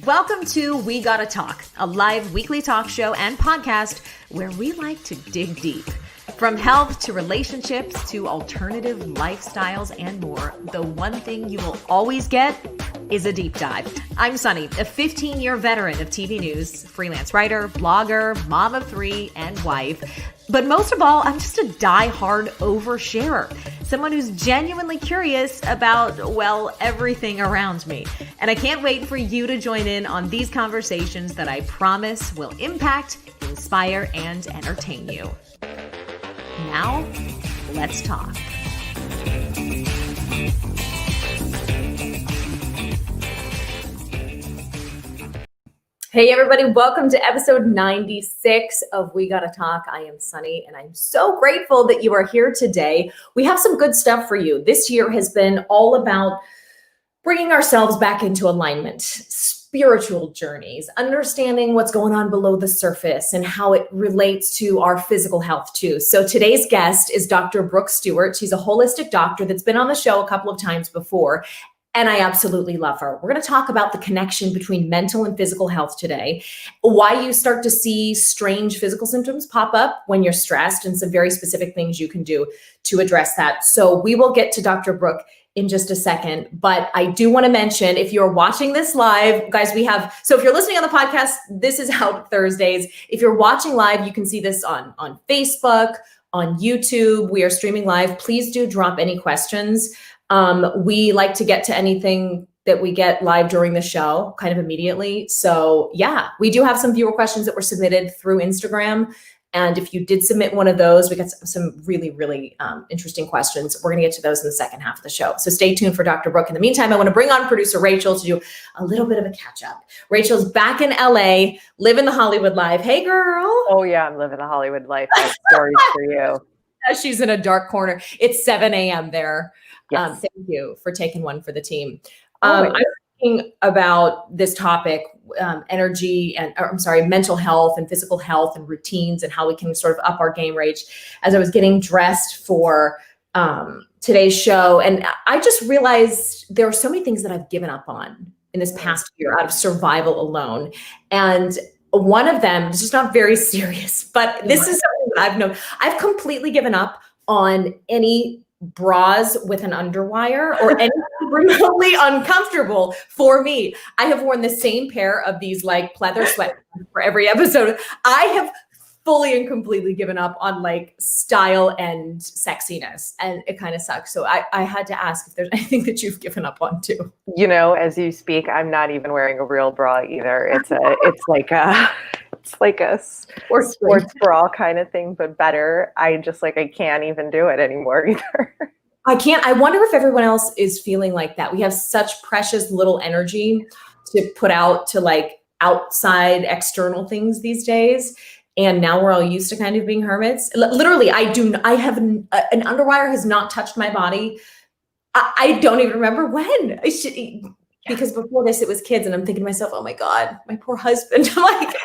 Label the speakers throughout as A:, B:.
A: Welcome to We Gotta Talk, a live weekly talk show and podcast where we like to dig deep. From health to relationships to alternative lifestyles and more, the one thing you will always get is a deep dive. I'm Sunny, a 15-year veteran of TV news, freelance writer, blogger, mom of 3, and wife. But most of all, I'm just a die-hard oversharer, someone who's genuinely curious about, well, everything around me. And I can't wait for you to join in on these conversations that I promise will impact, inspire, and entertain you. Now, let's talk. Hey everybody, welcome to episode 96 of We Gotta Talk. I am Sunny and I'm so grateful that you are here today. We have some good stuff for you. This year has been all about bringing ourselves back into alignment, spiritual journeys, understanding what's going on below the surface and how it relates to our physical health too. So today's guest is Dr. Brooke Stuart. She's a holistic doctor that's been on the show a couple of times before. And I absolutely love her. We're going to talk about the connection between mental and physical health today, why you start to see strange physical symptoms pop up when you're stressed, and some very specific things you can do to address that. So we will get to Dr. Brooke in just a second, but I do want to mention, if you're watching this live, guys, so if you're listening on the podcast, this is out Thursdays. If you're watching live, you can see this on Facebook, on YouTube. We are streaming live. Please do drop any questions. We like to get to anything that we get live during the show kind of immediately. So yeah, we do have some viewer questions that were submitted through Instagram. And if you did submit one of those, we got some really, really interesting questions. We're going to get to those in the second half of the show. So stay tuned for Dr. Brooke. In the meantime, I want to bring on producer Rachel to do a little bit of a catch up. Rachel's back in LA, living the Hollywood life. Hey girl.
B: Oh yeah, I'm living the Hollywood life. I have stories for you.
A: She's in a dark corner. It's 7 a.m. there.
B: Yes.
A: Thank you for taking one for the team. I'm thinking about this topic, mental health and physical health and routines and how we can sort of up our game rate as I was getting dressed for today's show. And I just realized there are so many things that I've given up on in this past year out of survival alone. And one of them, this is not very serious, but this is something that I've known. I've completely given up on any bras with an underwire or anything remotely uncomfortable for me. I have worn the same pair of these like pleather sweatpants for every episode. I have fully and completely given up on like style and sexiness, and it kind of sucks. So I had to ask if there's anything that you've given up on too.
B: You know, as you speak, I'm not even wearing a real bra either. It's like a sports bra kind of thing, but better. I can't even do it anymore either.
A: I can't. I wonder if everyone else is feeling like that. We have such precious little energy to put out to like outside external things these days. And now we're all used to kind of being hermits. Literally, I have an underwire has not touched my body. I don't even remember when. Because before this, it was kids. And I'm thinking to myself, oh my God, my poor husband. I'm like,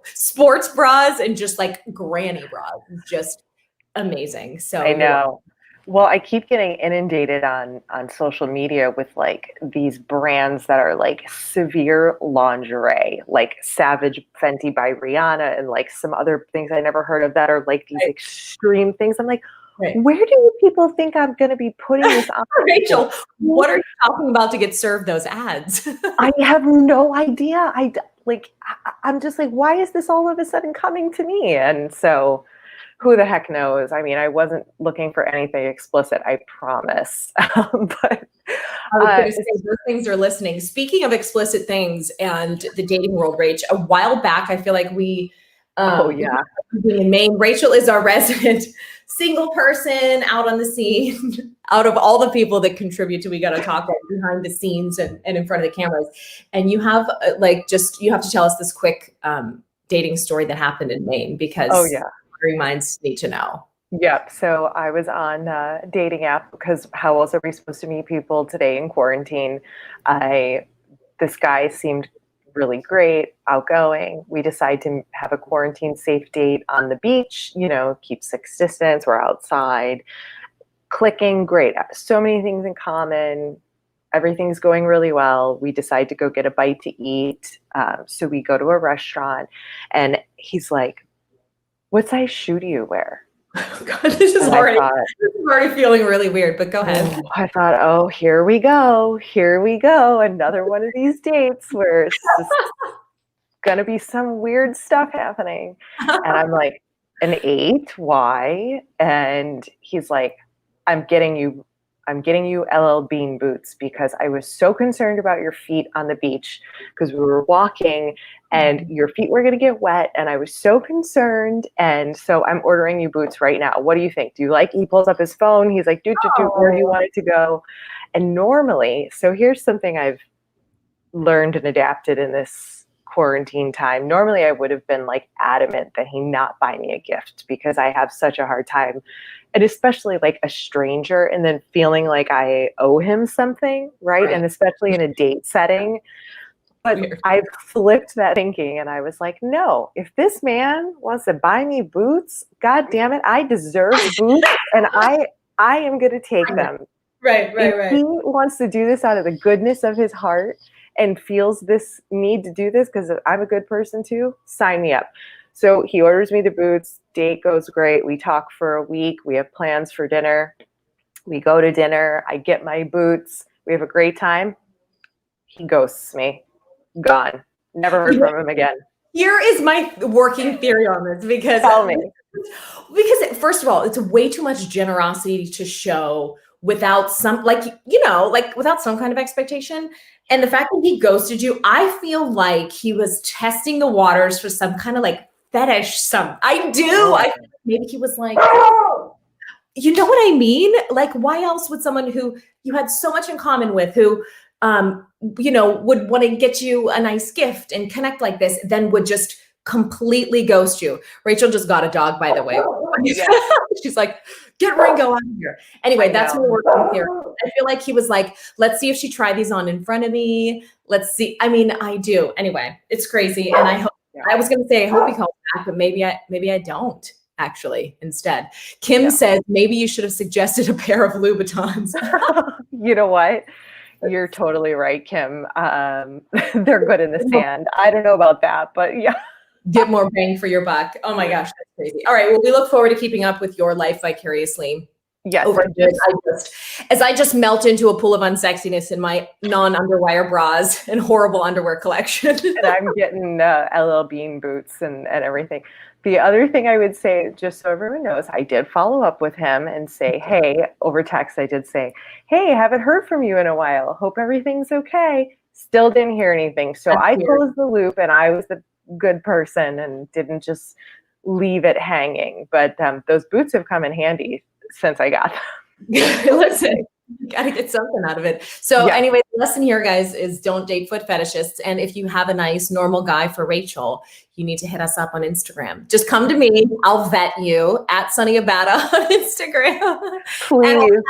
A: sports bras and just like granny bras. Just amazing. So
B: I know. Well, I keep getting inundated on social media with like these brands that are like severe lingerie, like Savage Fenty by Rihanna and like some other things I never heard of that are like these extreme things. I'm like, where do people think I'm going to be putting this on?
A: Rachel, what are you talking about to get served those ads?
B: I have no idea. I'm just like, why is this all of a sudden coming to me? And so who the heck knows? I mean, I wasn't looking for anything explicit, I promise. But
A: I was going to say, those things are listening. Speaking of explicit things and the dating world, Rach, a while back, I feel like being in Maine, Rachel is our resident single person out on the scene, out of all the people that contribute to We Gotta Talk behind the scenes and in front of the cameras. And you have you have to tell us this quick dating story that happened in Maine because minds need to know.
B: Yep. So I was on a dating app because how else are we supposed to meet people today in quarantine? This guy seemed really great, outgoing. We decide to have a quarantine safe date on the beach, keep 6 distance. We're outside, clicking. Great. So many things in common. everything's going really well. We decide to go get a bite to eat. So we go to a restaurant and he's like, what size shoe do you wear?
A: Oh God, this is already feeling really weird, but go ahead.
B: I thought, oh, here we go. Here we go. Another one of these dates where it's just going to be some weird stuff happening. And I'm like, an 8? Why? And he's like, I'm getting you LL Bean boots because I was so concerned about your feet on the beach because we were walking and your feet were going to get wet and I was so concerned. And so I'm ordering you boots right now. What do you think? Do you like? He pulls up his phone. He's like, where do you want it to go? And normally, so here's something I've learned and adapted in this quarantine time. Normally I would have been like adamant that he not buy me a gift because I have such a hard time, and especially like a stranger and then feeling like I owe him something, right? And especially in a date setting. But I've flipped that thinking and I was like, no, if this man wants to buy me boots, God damn it, I deserve boots and I am going to take them.
A: Right.
B: If he wants to do this out of the goodness of his heart and feels this need to do this because I'm a good person too, sign me up. So he orders me the boots. Date goes great. We talk for a week. We have plans for dinner. We go to dinner. I get my boots. We have a great time. He ghosts me. Gone. Never heard from him again.
A: Here is my working theory on this because
B: Tell me.
A: Because first of all, it's way too much generosity to show without some, without some kind of expectation. And the fact that he ghosted you, I feel like he was testing the waters for some kind of like fetish. I feel like maybe he was like, you know what I mean? Like, why else would someone who you had so much in common with, who, would want to get you a nice gift and connect like this, then would just completely ghost you. Rachel just got a dog, by the way. She's like, get Ringo out of here. Anyway, that's what we're working here. I feel like he was like, let's see if she tried these on in front of me. Let's see. I mean, I do. Anyway, it's crazy. And I hope, I was going to say, I hope he calls back, but maybe I don't actually instead. Kim says, maybe you should have suggested a pair of Louboutins.
B: You know what? You're totally right, Kim. They're good in the sand. I don't know about that, but yeah.
A: Get more bang for your buck. Oh my gosh, that's crazy. All right, well, we look forward to keeping up with your life vicariously.
B: Yes.
A: As I just melt into a pool of unsexiness in my non-underwire bras and horrible underwear collection.
B: And I'm getting LL Bean boots and everything. The other thing I would say, just so everyone knows, I did follow up with him and say, hey, over text, I did say, hey, haven't heard from you in a while. Hope everything's okay. Still didn't hear anything. So I closed the loop and I was the good person and didn't just leave it hanging. But those boots have come in handy since I got them.
A: Listen, you gotta get something out of it. So anyway, the lesson here, guys, is don't date foot fetishists. And if you have a nice normal guy for Rachel, you need to hit us up on Instagram. Just come to me. I'll vet you at Sunny Abata on Instagram.
B: Please.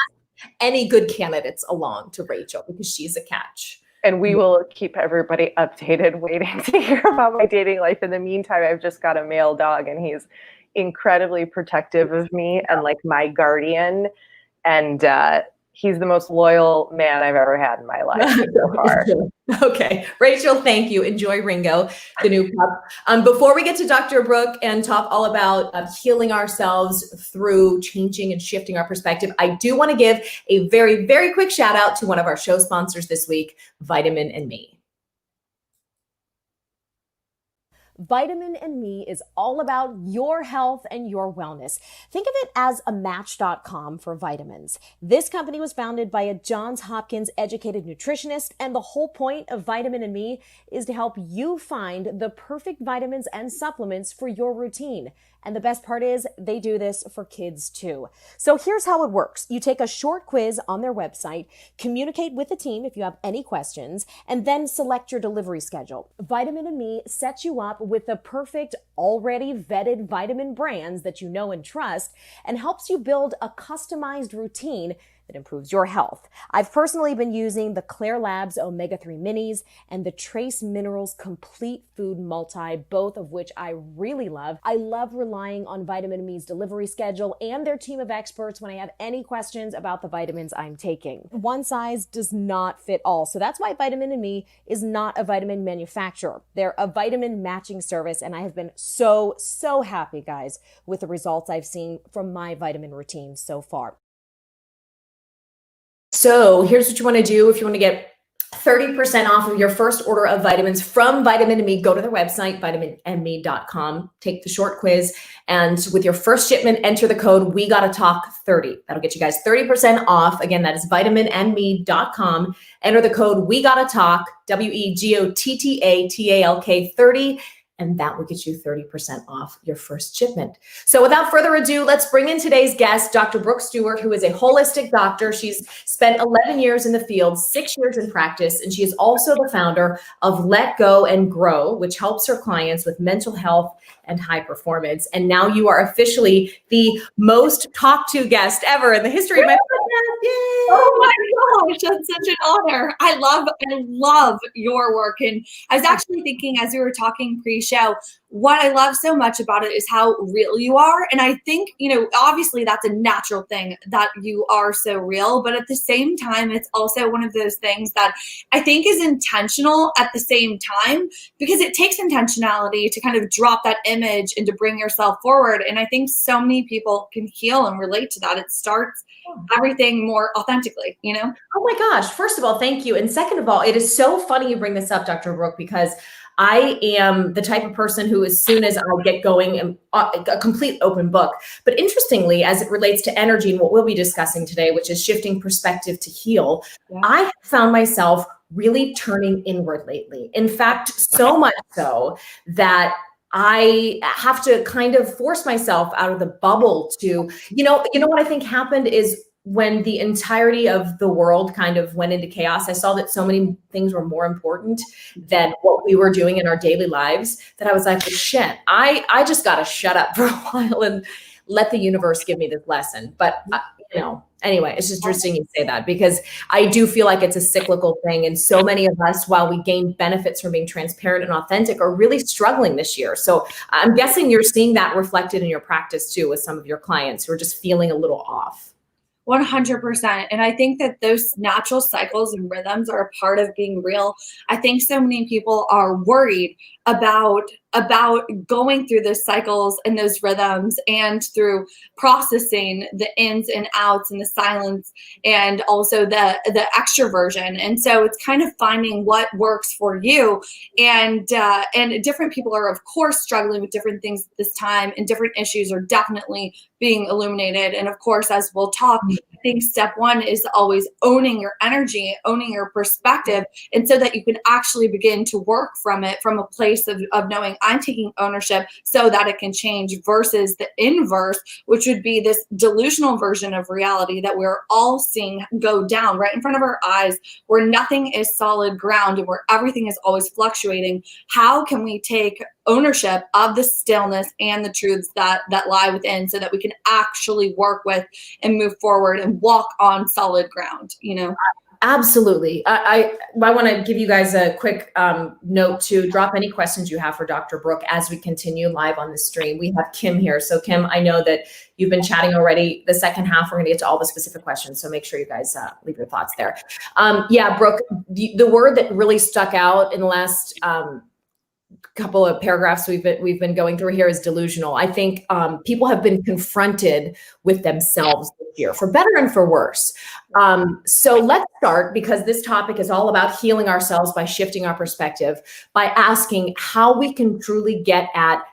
A: Any good candidates along to Rachel because she's a catch.
B: And we will keep everybody updated, waiting to hear about my dating life. In the meantime, I've just got a male dog and he's incredibly protective of me and like my guardian. And he's the most loyal man I've ever had in my life so far.
A: Okay. Rachel, thank you. Enjoy Ringo, the new pup. Before we get to Dr. Brooke and talk all about healing ourselves through changing and shifting our perspective, I do want to give a very, very quick shout out to one of our show sponsors this week, Vitamin and Me. Vitamin and Me is all about your health and your wellness. Think of it as a Match.com for vitamins. This company was founded by a Johns Hopkins educated nutritionist, and the whole point of Vitamin and Me is to help you find the perfect vitamins and supplements for your routine. And the best part is they do this for kids too. So here's how it works. You take a short quiz on their website, communicate with the team if you have any questions, and then select your delivery schedule. Vitamin and Me sets you up with the perfect, already vetted vitamin brands that you know and trust, and helps you build a customized routine
C: that improves your health. I've personally been using the Claire Labs Omega-3 Minis and the Trace Minerals Complete Food Multi, both of which I really love. I love relying on Vitamin Me's delivery schedule and their team of experts when I have any questions about the vitamins I'm taking. One size does not fit all, so that's why Vitamin Me is not a vitamin manufacturer. They're a vitamin matching service, and I have been so happy, guys, with the results I've seen from my vitamin routine so far.
A: So here's what you want to do if you want to get 30% off of your first order of vitamins from Vitamin Me. Go to their website, vitaminme.com, take the short quiz, and with your first shipment, enter the code We Gotta Talk 30. That'll get you guys 30% off. Again, that is vitaminme.com. Enter the code We Gotta Talk, WEGOTTATALK 30. And that will get you 30% off your first shipment. So without further ado, let's bring in today's guest, Dr. Brooke Stewart, who is a holistic doctor. She's spent 11 years in the field, 6 years in practice, and she is also the founder of Let Go and Grow, which helps her clients with mental health and high performance. And now you are officially the most talked to guest ever in the history of my podcast. Yay!
D: Oh my gosh, that's such an honor. I love your work. And I was actually thinking as we were talking pre-show, what I love so much about it is how real you are. And I think, obviously that's a natural thing that you are so real, but at the same time, it's also one of those things that I think is intentional at the same time, because it takes intentionality to kind of drop that image and to bring yourself forward. And I think so many people can heal and relate to that. It starts everything more authentically,
A: Oh my gosh. First of all, thank you. And second of all, it is so funny you bring this up, Dr. Brooke, because I am the type of person who, as soon as I get going, am a complete open book. But interestingly, as it relates to energy and what we'll be discussing today, which is shifting perspective to heal, I have found myself really turning inward lately. In fact, so much so that I have to kind of force myself out of the bubble to, what I think happened is when the entirety of the world kind of went into chaos, I saw that so many things were more important than what we were doing in our daily lives, that I was like, well, shit, I just got to shut up for a while and let the universe give me this lesson. But, anyway, it's just interesting you say that, because I do feel like it's a cyclical thing. And so many of us, while we gain benefits from being transparent and authentic, are really struggling this year. So I'm guessing you're seeing that reflected in your practice too, with some of your clients who are just feeling a little off.
D: 100%. And I think that those natural cycles and rhythms are a part of being real. I think so many people are worried about going through those cycles and those rhythms, and through processing the ins and outs and the silence, and also the extroversion. And so it's kind of finding what works for you. And different people are, of course, struggling with different things at this time, and different issues are definitely being illuminated. And of course, as we'll talk, I think step one is always owning your energy, owning your perspective, and so that you can actually begin to work from it from a place of knowing I'm taking ownership so that it can change, versus the inverse, which would be this delusional version of reality that we're all seeing go down right in front of our eyes, where nothing is solid ground and where everything is always fluctuating. How can we take ownership of the stillness and the truths that lie within, so that we can actually work with and move forward and walk on solid ground,
A: Absolutely. I want to give you guys a quick note to drop any questions you have for Dr. Brooke as we continue live on the stream. We have Kim here. So Kim, I know that you've been chatting already. The second half, we're going to get to all the specific questions. So make sure you guys leave your thoughts there. Brooke, the word that really stuck out in the last couple of paragraphs we've been going through here is delusional. I think people have been confronted with themselves this year, for better and for worse. So let's start, because this topic is all about healing ourselves by shifting our perspective, by asking how we can truly get at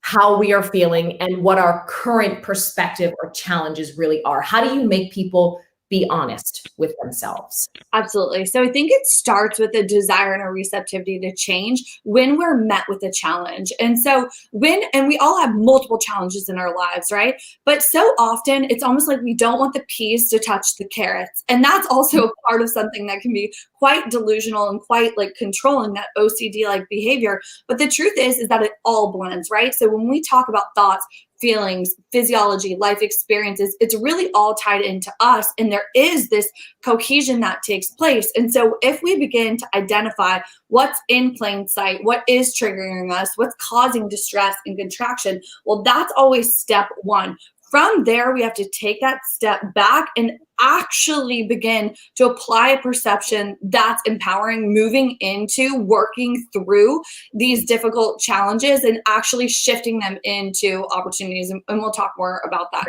A: how we are feeling and what our current perspective or challenges really are. How do you make people be honest with themselves?
D: Absolutely. So I think it starts with a desire and a receptivity to change when we're met with a challenge. And so and we all have multiple challenges in our lives, right? But so often it's almost like we don't want the peas to touch the carrots. And that's also a part of something that can be quite delusional and quite like controlling, that OCD like behavior. But the truth is that it all blends, right? So when we talk about thoughts, feelings, physiology, life experiences, it's really all tied into us. And there is this cohesion that takes place. And so if we begin to identify what's in plain sight, what is triggering us, what's causing distress and contraction, well, that's always step one. From there, we have to take that step back and actually begin to apply a perception that's empowering, moving into working through these difficult challenges and actually shifting them into opportunities. And we'll talk more about that.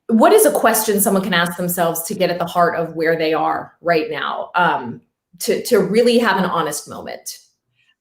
A: What is a question someone can ask themselves to get at the heart of where they are right now, to really have an honest moment?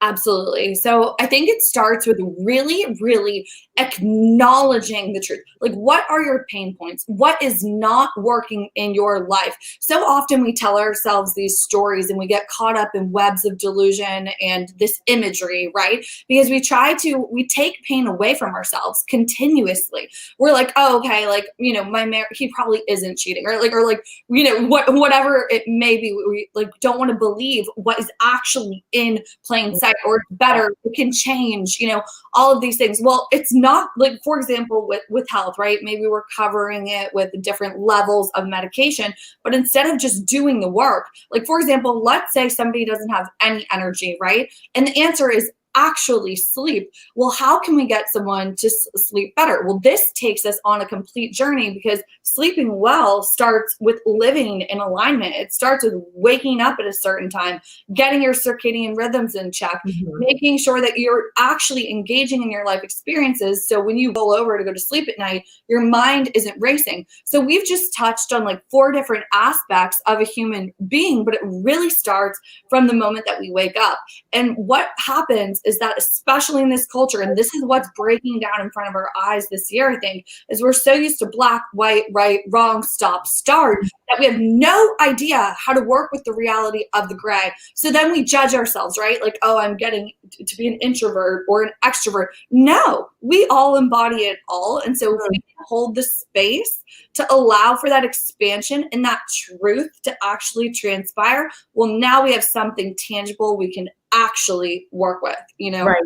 D: Absolutely. So I think it starts with really, really acknowledging the truth. Like, what are your pain points? What is not working in your life? So often we tell ourselves these stories and we get caught up in webs of delusion and this imagery, right? Because we take pain away from ourselves continuously. We're like, oh, okay, like, you know, he probably isn't cheating, or you know, whatever it may be. We like don't want to believe what is actually in plain sight. Or it's better, it can change, you know, all of these things. Well, it's not like, for example, with health, right? Maybe we're covering it with different levels of medication, but instead of just doing the work, like, for example, let's say somebody doesn't have any energy, right? And the answer is actually sleep. Well, how can we get someone to sleep better? Well, this takes us on a complete journey, because sleeping well starts with living in alignment. It starts with waking up at a certain time, getting your circadian rhythms in check, making sure that you're actually engaging in your life experiences. So when you roll over to go to sleep at night, your mind isn't racing. So we've just touched on like 4 different aspects of a human being, but it really starts from the moment that we wake up. And what happens is that, especially in this culture, and this is what's breaking down in front of our eyes this year, I think, is we're so used to black, white, right, wrong, stop, start, that we have no idea how to work with the reality of the gray. So then we judge ourselves, right? Like, oh, I'm getting to be an introvert or an extrovert. No, we all embody it all. And so if we can hold the space to allow for that expansion and that truth to actually transpire, well, now we have something tangible we can actually work with, you know?
A: Right.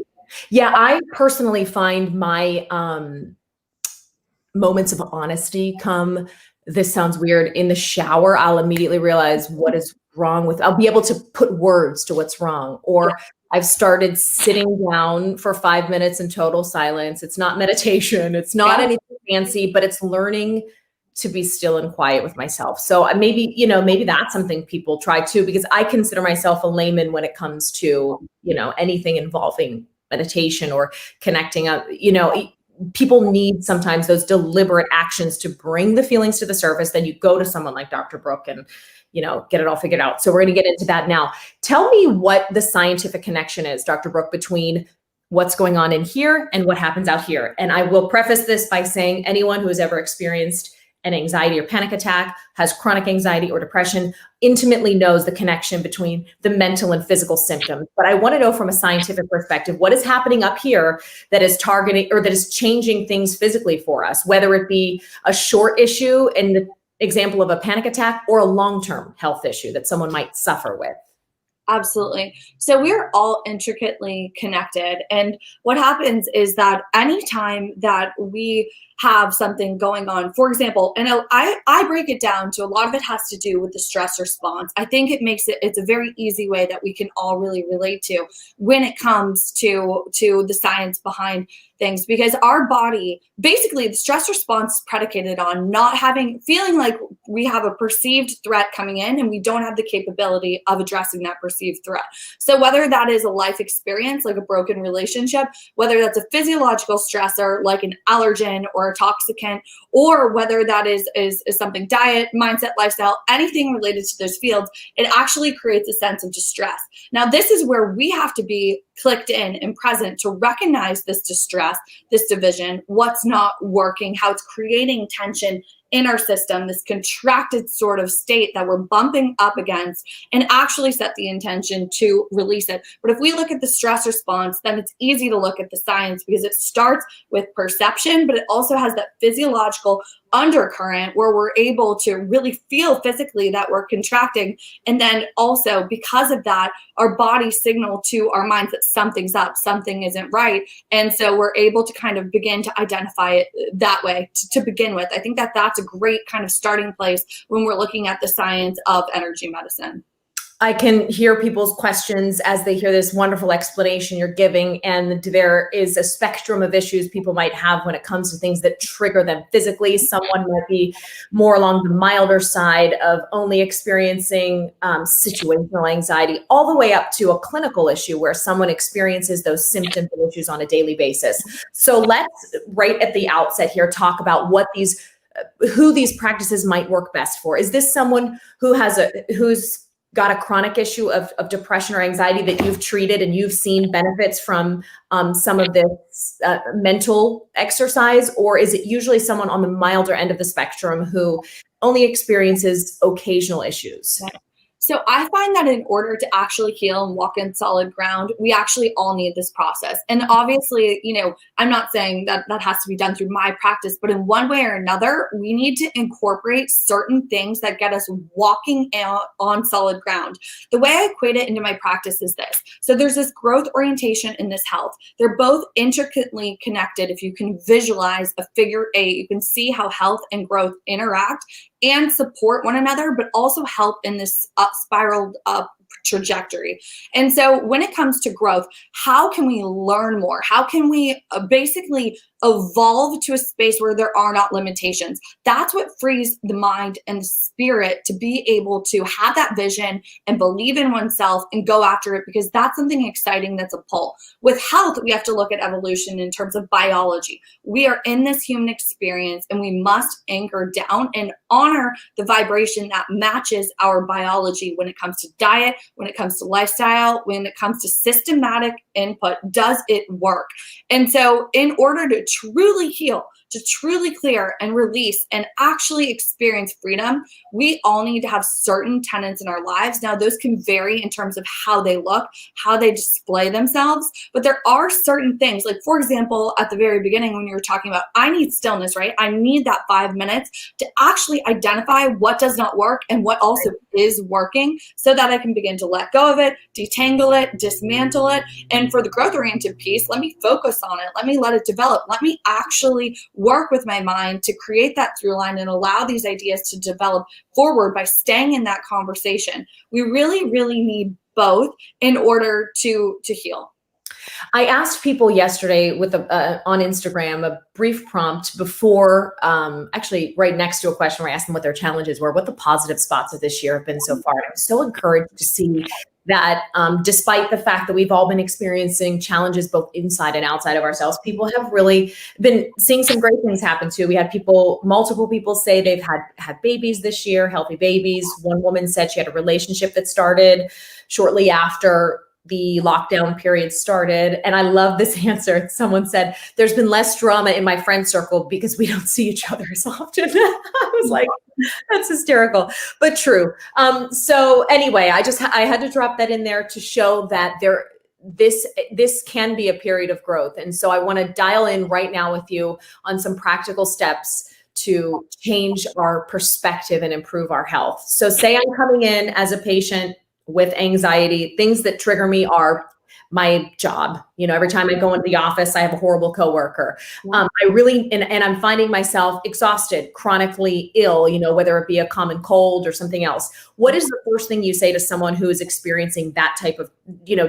A: Yeah. I personally find my moments of honesty come, this sounds weird, in the shower. I'll immediately realize what is wrong with, I'll be able to put words to what's wrong. Or I've started sitting down for 5 minutes in total silence. It's not meditation. It's not anything fancy, but it's learning to be still and quiet with myself. So maybe, you know, maybe that's something people try too, because I consider myself a layman when it comes to, you know, anything involving meditation or connecting up. You know, people need sometimes those deliberate actions to bring the feelings to the surface. Then you go to someone like Dr. Brooke and, you know, get it all figured out. So we're going to get into that now. Tell me what the scientific connection is, Dr. Brooke, between what's going on in here and what happens out here. And I will preface this by saying anyone who has ever experienced an anxiety or panic attack, has chronic anxiety or depression, intimately knows the connection between the mental and physical symptoms. But I want to know from a scientific perspective, what is happening up here that is targeting or that is changing things physically for us, whether it be a short issue in the example of a panic attack or a long-term health issue that someone might suffer with.
D: Absolutely. So we're all intricately connected. And what happens is that anytime that we have something going on, for example, and I break it down to a lot of it has to do with the stress response. I think it's a very easy way that we can all really relate to when it comes to the science behind things, because our body, basically the stress response is predicated on feeling like we have a perceived threat coming in and we don't have the capability of addressing that perceived threat. So whether that is a life experience, like a broken relationship, whether that's a physiological stressor, like an allergen or a toxicant, or whether that is something diet, mindset, lifestyle, anything related to those fields, it actually creates a sense of distress. Now, this is where we have to be clicked in and present to recognize this distress, this division, what's not working, how it's creating tension in our system, this contracted sort of state that we're bumping up against, and actually set the intention to release it. But if we look at the stress response, then it's easy to look at the science, because it starts with perception, but it also has that physiological undercurrent where we're able to really feel physically that we're contracting. And then also, because of that, our bodies signal to our minds that something's up, something isn't right. And so we're able to kind of begin to identify it that way to begin with. I think that that's a great kind of starting place when we're looking at the science of energy medicine.
A: I can hear people's questions as they hear this wonderful explanation you're giving. And there is a spectrum of issues people might have when it comes to things that trigger them physically. Someone might be more along the milder side of only experiencing situational anxiety, all the way up to a clinical issue where someone experiences those symptoms and issues on a daily basis. So let's, right at the outset here, talk about who these practices might work best for. Is this someone who's got a chronic issue of depression or anxiety that you've treated and you've seen benefits from some of this mental exercise? Or is it usually someone on the milder end of the spectrum who only experiences occasional issues?
D: So I find that in order to actually heal and walk in solid ground, we actually all need this process. And obviously, I'm not saying that that has to be done through my practice, but in one way or another, we need to incorporate certain things that get us walking out on solid ground. The way I equate it into my practice is this. So there's this growth orientation and this health. They're both intricately connected. If you can visualize a figure eight, you can see how health and growth interact and support one another, but also help in this spiraled up trajectory. And so when it comes to growth, how can we learn more? How can we basically evolve to a space where there are not limitations? That's what frees the mind and the spirit to be able to have that vision and believe in oneself and go after it, because that's something exciting that's a pull. With health, we have to look at evolution in terms of biology. We are in this human experience and we must anchor down and honor the vibration that matches our biology when it comes to diet, when it comes to lifestyle, when it comes to systematic input. Does it work? And so in order to truly heal, to truly clear and release and actually experience freedom, we all need to have certain tenets in our lives. Now, those can vary in terms of how they look, how they display themselves, but there are certain things, like, for example, at the very beginning when you were talking about, I need stillness, right? I need that 5 minutes to actually identify what does not work and what also is working, so that I can begin to let go of it, detangle it, dismantle it. And for the growth-oriented piece, let me focus on it. Let me let it develop. Let me actually work with my mind to create that through line and allow these ideas to develop forward by staying in that conversation. We really, really need both in order to heal.
A: I asked people yesterday on Instagram a brief prompt before, actually right next to a question where I asked them what their challenges were, what the positive spots of this year have been so far. And I'm so encouraged to see that despite the fact that we've all been experiencing challenges both inside and outside of ourselves, people have really been seeing some great things happen too. We had multiple people say they've had babies this year, healthy babies. One woman said she had a relationship that started shortly after the lockdown period started. And I love this answer. Someone said, there's been less drama in my friend circle because we don't see each other as often. I was like, that's hysterical, but true. So anyway, I had to drop that in there to show that this can be a period of growth. And so I want to dial in right now with you on some practical steps to change our perspective and improve our health. So say I'm coming in as a patient with anxiety. Things that trigger me are my job. Every time I go into the office, I have a horrible coworker. I really, and I'm finding myself exhausted, chronically ill, whether it be a common cold or something else. What is the first thing you say to someone who is experiencing that type of,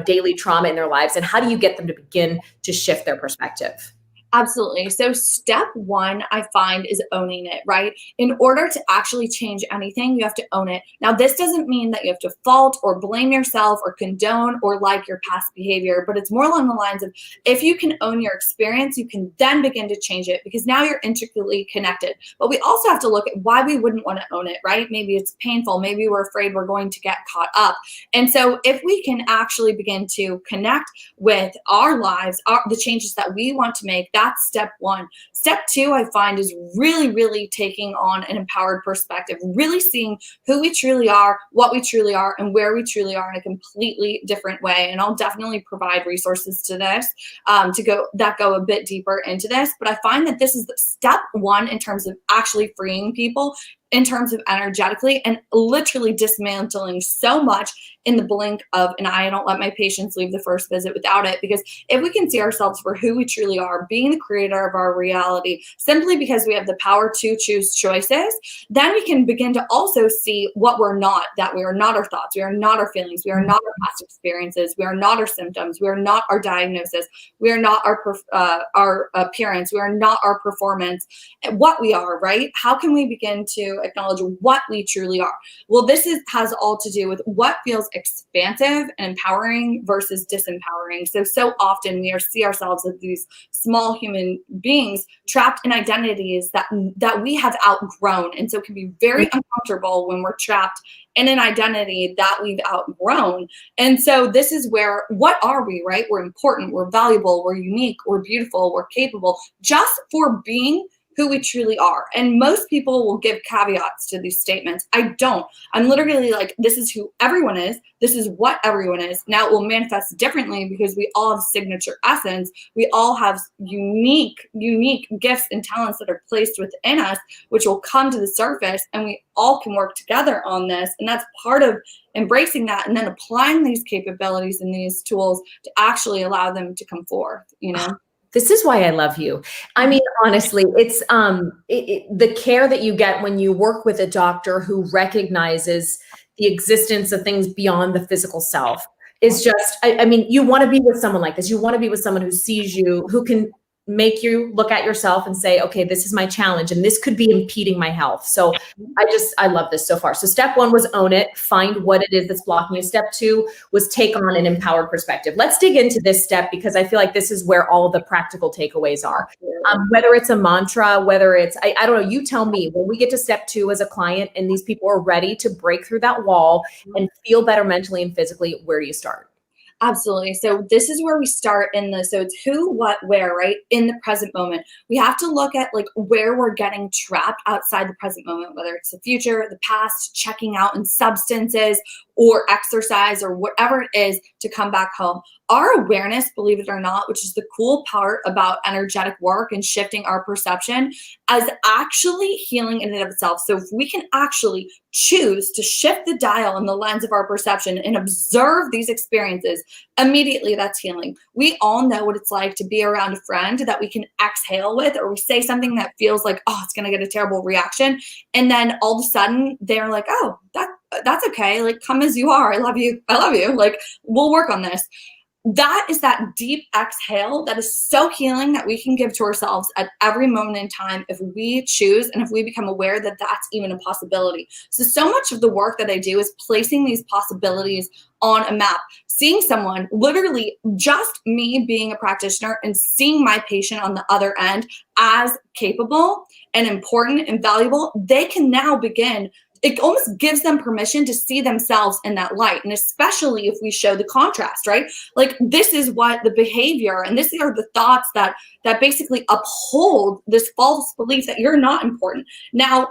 A: daily trauma in their lives? And how do you get them to begin to shift their perspective?
D: Absolutely. So step one, I find, is owning it, right? In order to actually change anything, you have to own it. Now, this doesn't mean that you have to fault or blame yourself or condone or like your past behavior, but it's more along the lines of, if you can own your experience, you can then begin to change it, because now you're intricately connected. But we also have to look at why we wouldn't want to own it, right? Maybe it's painful. Maybe we're afraid we're going to get caught up. And so if we can actually begin to connect with our lives, the changes that we want to make, that That's step one. Step two, I find, is really, really taking on an empowered perspective, really seeing who we truly are, what we truly are, and where we truly are in a completely different way. And I'll definitely provide resources to this that go a bit deeper into this. But I find that this is the step one in terms of actually freeing people in terms of energetically and literally dismantling so much in the blink of an eye. I don't let my patients leave the first visit without it, because if we can see ourselves for who we truly are, being the creator of our reality, simply because we have the power to choose choices, then we can begin to also see what we're not, that we are not our thoughts, we are not our feelings, we are not our past experiences, we are not our symptoms, we are not our diagnosis, we are not our appearance, we are not our performance, what we are, right? How can we begin to acknowledge what we truly are? Well, this has all to do with what feels expansive and empowering versus disempowering. So often we see ourselves as these small human beings trapped in identities that we have outgrown. And so it can be very uncomfortable when we're trapped in an identity that we've outgrown. And so this is where, what are we, right? We're important, we're valuable, we're unique, we're beautiful, we're capable, just for being who we truly are. And most people will give caveats to these statements. I don't. I'm literally like, this is who everyone is. This is what everyone is. Now it will manifest differently because we all have signature essence. We all have unique gifts and talents that are placed within us, which will come to the surface, and we all can work together on this. And that's part of embracing that and then applying these capabilities and these tools to actually allow them to come forth, you know?
A: This is why I love you. I mean, honestly, it's the care that you get when you work with a doctor who recognizes the existence of things beyond the physical self is just, I mean, you want to be with someone like this. You want to be with someone who sees you, who can make you look at yourself and say, okay, this is my challenge and this could be impeding my health. So I love this so far. So step one was own it, find what it is that's blocking you. Step two was take on an empowered perspective. Let's dig into this step, because I feel like this is where all the practical takeaways are. Whether it's a mantra, whether it's, I don't know, you tell me, when we get to step two as a client and these people are ready to break through that wall and feel better mentally and physically, where do you start?
D: Absolutely. So this is where we start so it's who, what, where, right? In the present moment. We have to look at like where we're getting trapped outside the present moment, whether it's the future, the past, checking out in substances or exercise or whatever it is to come back home. Our awareness, believe it or not, which is the cool part about energetic work and shifting our perception, as actually healing in and of itself. So if we can actually choose to shift the dial in the lens of our perception and observe these experiences, immediately that's healing. We all know what it's like to be around a friend that we can exhale with, or we say something that feels like, oh, it's going to get a terrible reaction. And then all of a sudden they're like, oh, that's okay. Like, come as you are. I love you. I love you. Like, we'll work on this. That is that deep exhale that is so healing that we can give to ourselves at every moment in time if we choose and if we become aware that that's even a possibility. So much of the work that I do is placing these possibilities on a map, seeing someone, literally just me being a practitioner and seeing my patient on the other end as capable and important and valuable. They can now begin. It almost gives them permission to see themselves in that light. And especially if we show the contrast, right? Like, this is what the behavior and this are the thoughts that basically uphold this false belief that you're not important. Now,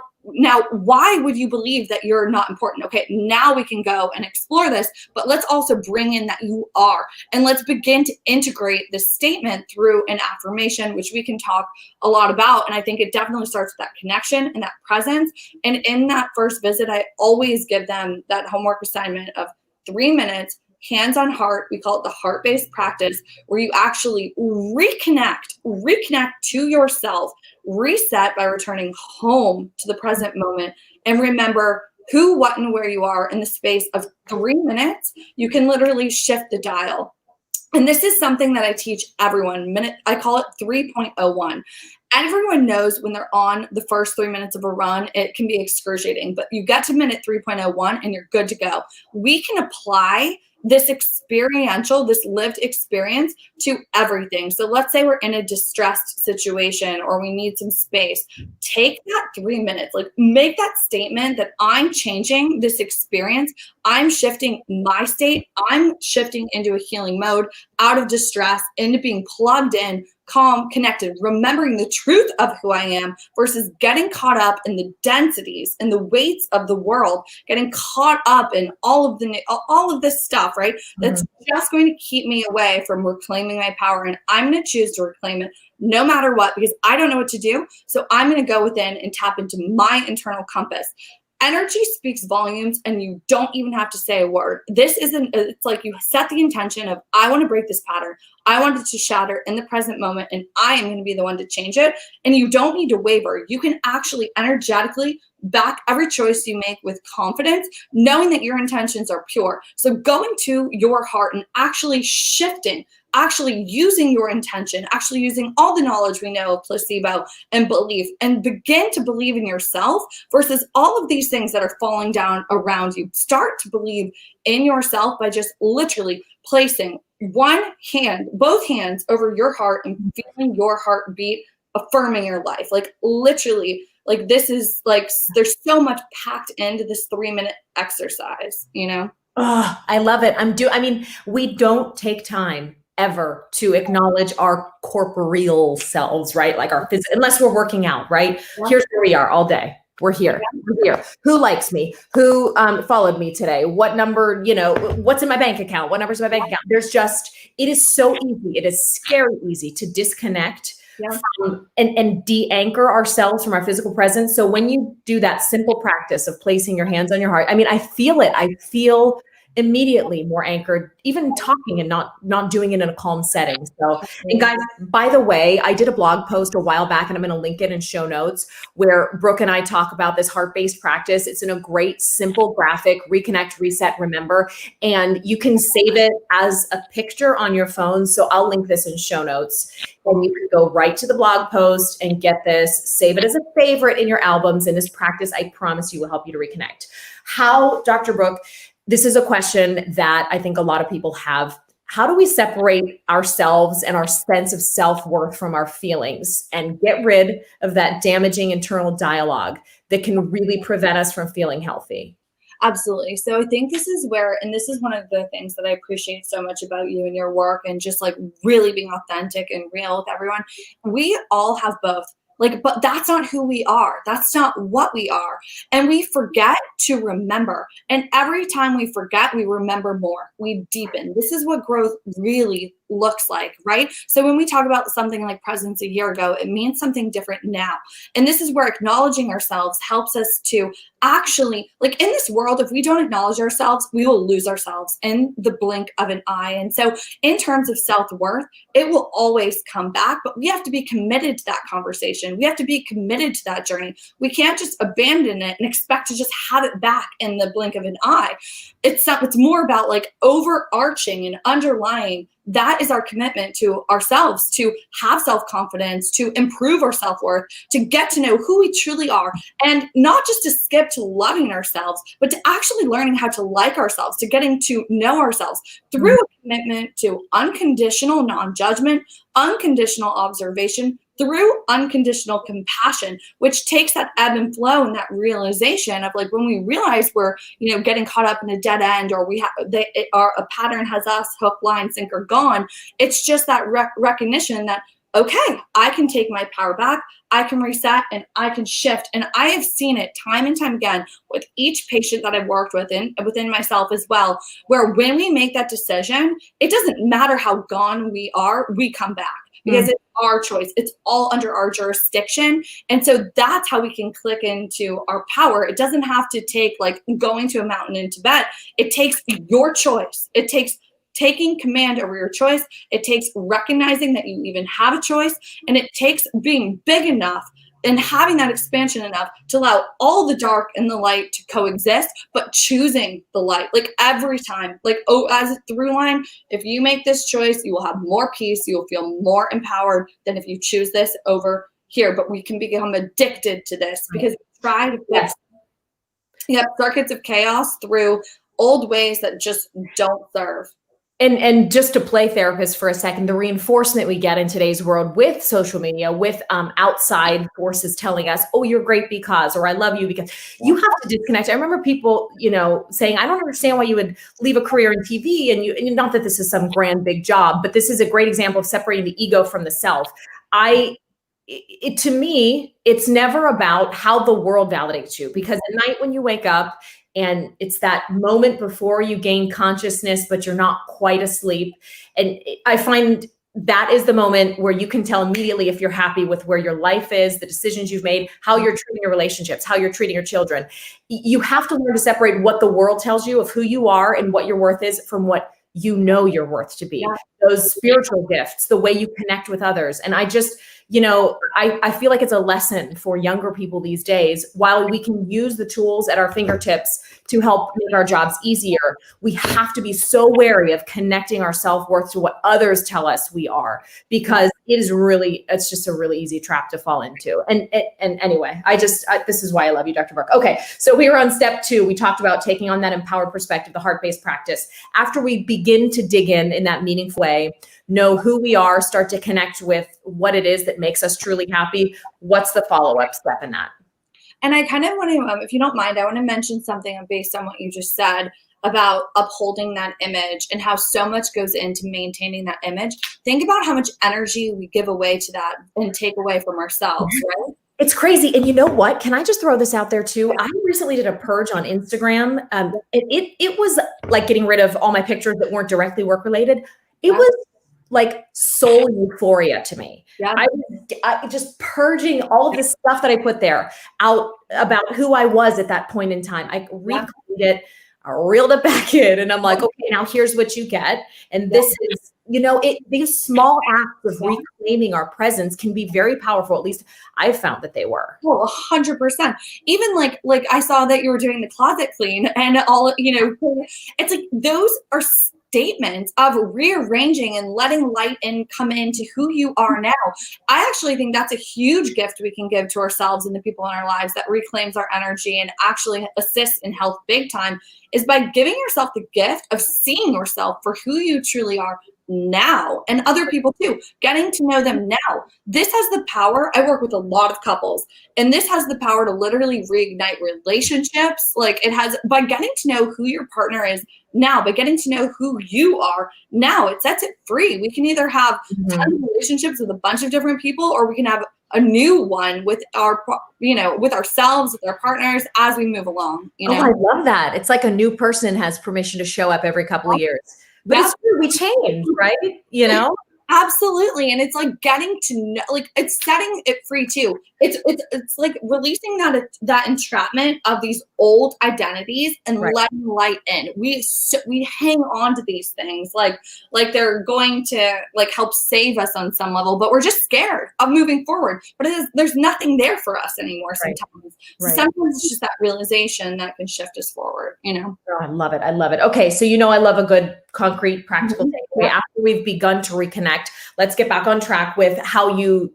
D: why would you believe that you're not important? Okay, now we can go and explore this, but let's also bring in that you are. And let's begin to integrate this statement through an affirmation, which we can talk a lot about. And I think it definitely starts with that connection and that presence. And in that first visit, I always give them that homework assignment of 3 minutes, hands on heart. We call it the heart-based practice, where you actually reconnect to yourself, reset by returning home to the present moment, and remember who, what, and where you are in the space of 3 minutes. You can literally shift the dial. And this is something that I teach everyone. I call it 3.01. Everyone knows when they're on the first 3 minutes of a run, it can be excruciating, but you get to minute 3.01 and you're good to go. We can apply this experiential, this lived experience to everything. So let's say we're in a distressed situation or we need some space. Take that 3 minutes, like make that statement that I'm changing this experience. I'm shifting my state. I'm shifting into a healing mode, out of distress, into being plugged in calm, connected, remembering the truth of who I am versus getting caught up in the densities and the weights of the world, getting caught up in all of this stuff, right? That's just going to keep me away from reclaiming my power. And I'm going to choose to reclaim it no matter what, because I don't know what to do. So I'm going to go within and tap into my internal compass. Energy speaks volumes, and you don't even have to say a word. It's like you set the intention of, I want to break this pattern. I want it to shatter in the present moment, and I am going to be the one to change it. And you don't need to waver. You can actually energetically back every choice you make with confidence, knowing that your intentions are pure. So going to your heart and actually shifting, actually using your intention, actually using all the knowledge we know of placebo and belief, and begin to believe in yourself versus all of these things that are falling down around you. Start to believe in yourself by just literally placing both hands over your heart and feeling your heartbeat, affirming your life. Like literally, like this is like, there's so much packed into this 3-minute exercise, you know?
A: Oh, I love it. I mean, we don't take time ever to acknowledge our corporeal selves, right? Like our physical, unless we're working out, right? Yeah. Here's where we are all day. We're here. Yeah. We're here. Who likes me? Who followed me today? What number, what's in my bank account? What number's in my bank account? It is so easy. It is scary easy to disconnect from, and de-anchor ourselves from our physical presence. So when you do that simple practice of placing your hands on your heart, I mean, I feel it. I feel immediately more anchored, even talking and not doing it in a calm setting. So, and guys, by the way, I did a blog post a while back, and I'm going to link it in show notes, where Brooke and I talk about this heart-based practice. It's in a great, simple graphic, reconnect, reset, remember, and you can save it as a picture on your phone. So I'll link this in show notes, and you can go right to the blog post and get this, save it as a favorite in your albums. And this practice, I promise you, will help you to reconnect. How, Dr. Brooke, this is a question that I think a lot of people have. How do we separate ourselves and our sense of self-worth from our feelings and get rid of that damaging internal dialogue that can really prevent us from feeling healthy?
D: Absolutely. So I think this is where, and this is one of the things that I appreciate so much about you and your work, and just like really being authentic and real with everyone. We all have both. But that's not who we are. That's not what we are. And we forget to remember. And every time we forget, we remember more. We deepen. This is what growth really looks like, right? So when we talk about something like presence a year ago, it means something different now. And this is where acknowledging ourselves helps us to actually, like in this world, if we don't acknowledge ourselves, we will lose ourselves in the blink of an eye. And so in terms of self-worth, it will always come back, but we have to be committed to that conversation. We have to be committed to that journey. We can't just abandon it and expect to just have it back in the blink of an eye. It's more about like overarching and underlying. That is our commitment to ourselves, to have self-confidence, to improve our self-worth, to get to know who we truly are, and not just to skip to loving ourselves, but to actually learning how to like ourselves, to getting to know ourselves through a commitment to unconditional non-judgment, unconditional observation, through unconditional compassion, which takes that ebb and flow and that realization of like when we realize we're, getting caught up in a dead end, or a pattern has us hook, line, sinker, gone. It's just that recognition that, okay, I can take my power back, I can reset, and I can shift. And I have seen it time and time again with each patient that I've worked with and within myself as well, where when we make that decision, it doesn't matter how gone we are, we come back. Because it's our choice. It's all under our jurisdiction. And so that's how we can click into our power. It doesn't have to take like going to a mountain in Tibet. It takes your choice. It takes taking command over your choice. It takes recognizing that you even have a choice. And it takes being big enough and having that expansion enough to allow all the dark and the light to coexist, but choosing the light, like every time, as a through line, if you make this choice, you will have more peace, you will feel more empowered than if you choose this over here. But we can become addicted to this because we try to fix circuits of chaos through old ways that just don't serve.
A: And just to play therapist for a second, the reinforcement we get in today's world with social media, with outside forces telling us, oh, you're great because, or I love you because, you have to disconnect. I remember people, saying, I don't understand why you would leave a career in TV. And not that this is some grand big job, but this is a great example of separating the ego from the self. To me, it's never about how the world validates you, because at night when you wake up, and it's that moment before you gain consciousness, but you're not quite asleep. And I find that is the moment where you can tell immediately if you're happy with where your life is, the decisions you've made, how you're treating your relationships, how you're treating your children. You have to learn to separate what the world tells you of who you are and what your worth is from what you know your worth to be. Yeah. Those spiritual gifts, the way you connect with others. And I just, I feel like it's a lesson for younger people these days. While we can use the tools at our fingertips to help make our jobs easier, we have to be so wary of connecting our self-worth to what others tell us we are, because it's just a really easy trap to fall into. And anyway, this is why I love you, Dr. Brooke. Okay. So we were on step 2. We talked about taking on that empowered perspective, the heart-based practice. After we begin to dig in that meaningful way, know who we are, start to connect with what it is that makes us truly happy, what's the follow-up step in that?
D: And I kind of want to, if you don't mind, I want to mention something based on what you just said about upholding that image and how so much goes into maintaining that image. Think about how much energy we give away to that and take away from ourselves, right?
A: It's crazy. And you know what? Can I just throw this out there too? I recently did a purge on Instagram. It was like getting rid of all my pictures that weren't directly work related. It was like soul euphoria to me. Yeah. I just purging all of the stuff that I put there out about who I was at that point in time. I reclaimed it, I reeled it back in, and I'm like, okay, now here's what you get. And this is, these small acts of reclaiming our presence can be very powerful. At least I've found that they were.
D: Well, 100%. Even like I saw that you were doing the closet clean and all, it's like those are statements of rearranging and letting light come into who you are now. I actually think that's a huge gift we can give to ourselves and the people in our lives that reclaims our energy and actually assists in health big time, is by giving yourself the gift of seeing yourself for who you truly are now, and other people too, getting to know them now. This has the power. I work with a lot of couples, and this has the power to literally reignite relationships. Like, it has, by getting to know who your partner is now, by getting to know who you are now, it sets it free. We can either have tons of relationships with a bunch of different people, or we can have a new one with with ourselves, with our partners as we move along.
A: Oh, I love that. It's like a new person has permission to show up every couple of years. But it's true, we change, right?
D: Absolutely. And it's like getting to know, like, it's setting it free too. It's like releasing that entrapment of these old identities and letting light in. We hang on to these things like they're going to like help save us on some level, but we're just scared of moving forward. But there's nothing there for us anymore sometimes. So sometimes it's just that realization that can shift us forward, Oh,
A: I love it. I love it. Okay. So, I love a good concrete practical takeaway. After we've begun to reconnect, let's get back on track with how you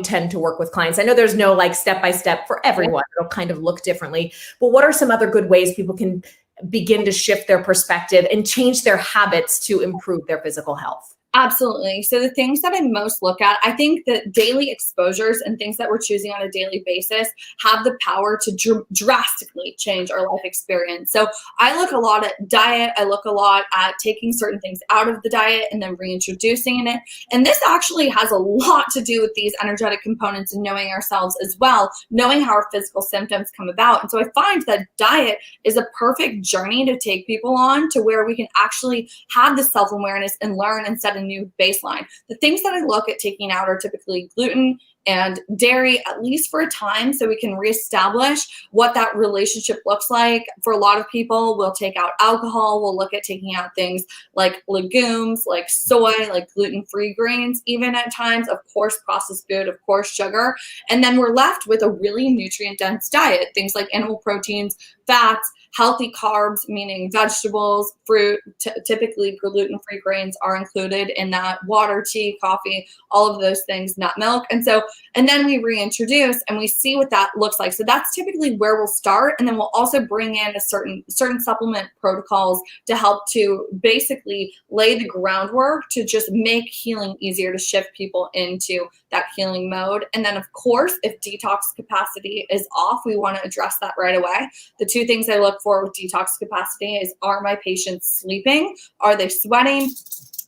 A: tend to work with clients. I know there's no like step-by-step for everyone. It'll kind of look differently, but what are some other good ways people can begin to shift their perspective and change their habits to improve their physical health?
D: Absolutely. So the things that I most look at, I think that daily exposures and things that we're choosing on a daily basis have the power to drastically change our life experience. So I look a lot at diet. I look a lot at taking certain things out of the diet and then reintroducing it. And this actually has a lot to do with these energetic components and knowing ourselves as well, knowing how our physical symptoms come about. And so I find that diet is a perfect journey to take people on to where we can actually have the self-awareness and learn and set a new baseline. The things that I look at taking out are typically gluten and dairy, at least for a time, so we can reestablish what that relationship looks like. For a lot of people, we'll take out alcohol. We'll look at taking out things like legumes, like soy, like gluten-free grains, even at times, of course, processed food, of course, sugar. And then we're left with a really nutrient-dense diet, things like animal proteins, fats, healthy carbs, meaning vegetables, fruit. Typically, gluten-free grains are included in that, water, tea, coffee, all of those things, nut milk. And so and then we reintroduce and we see what that looks like. So that's typically where we'll start. And then we'll also bring in a certain supplement protocols to help to basically lay the groundwork to just make healing easier, to shift people into that healing mode. And then of course, if detox capacity is off, we want to address that right away. The two things I look for with detox capacity is, are my patients sleeping? Are they sweating?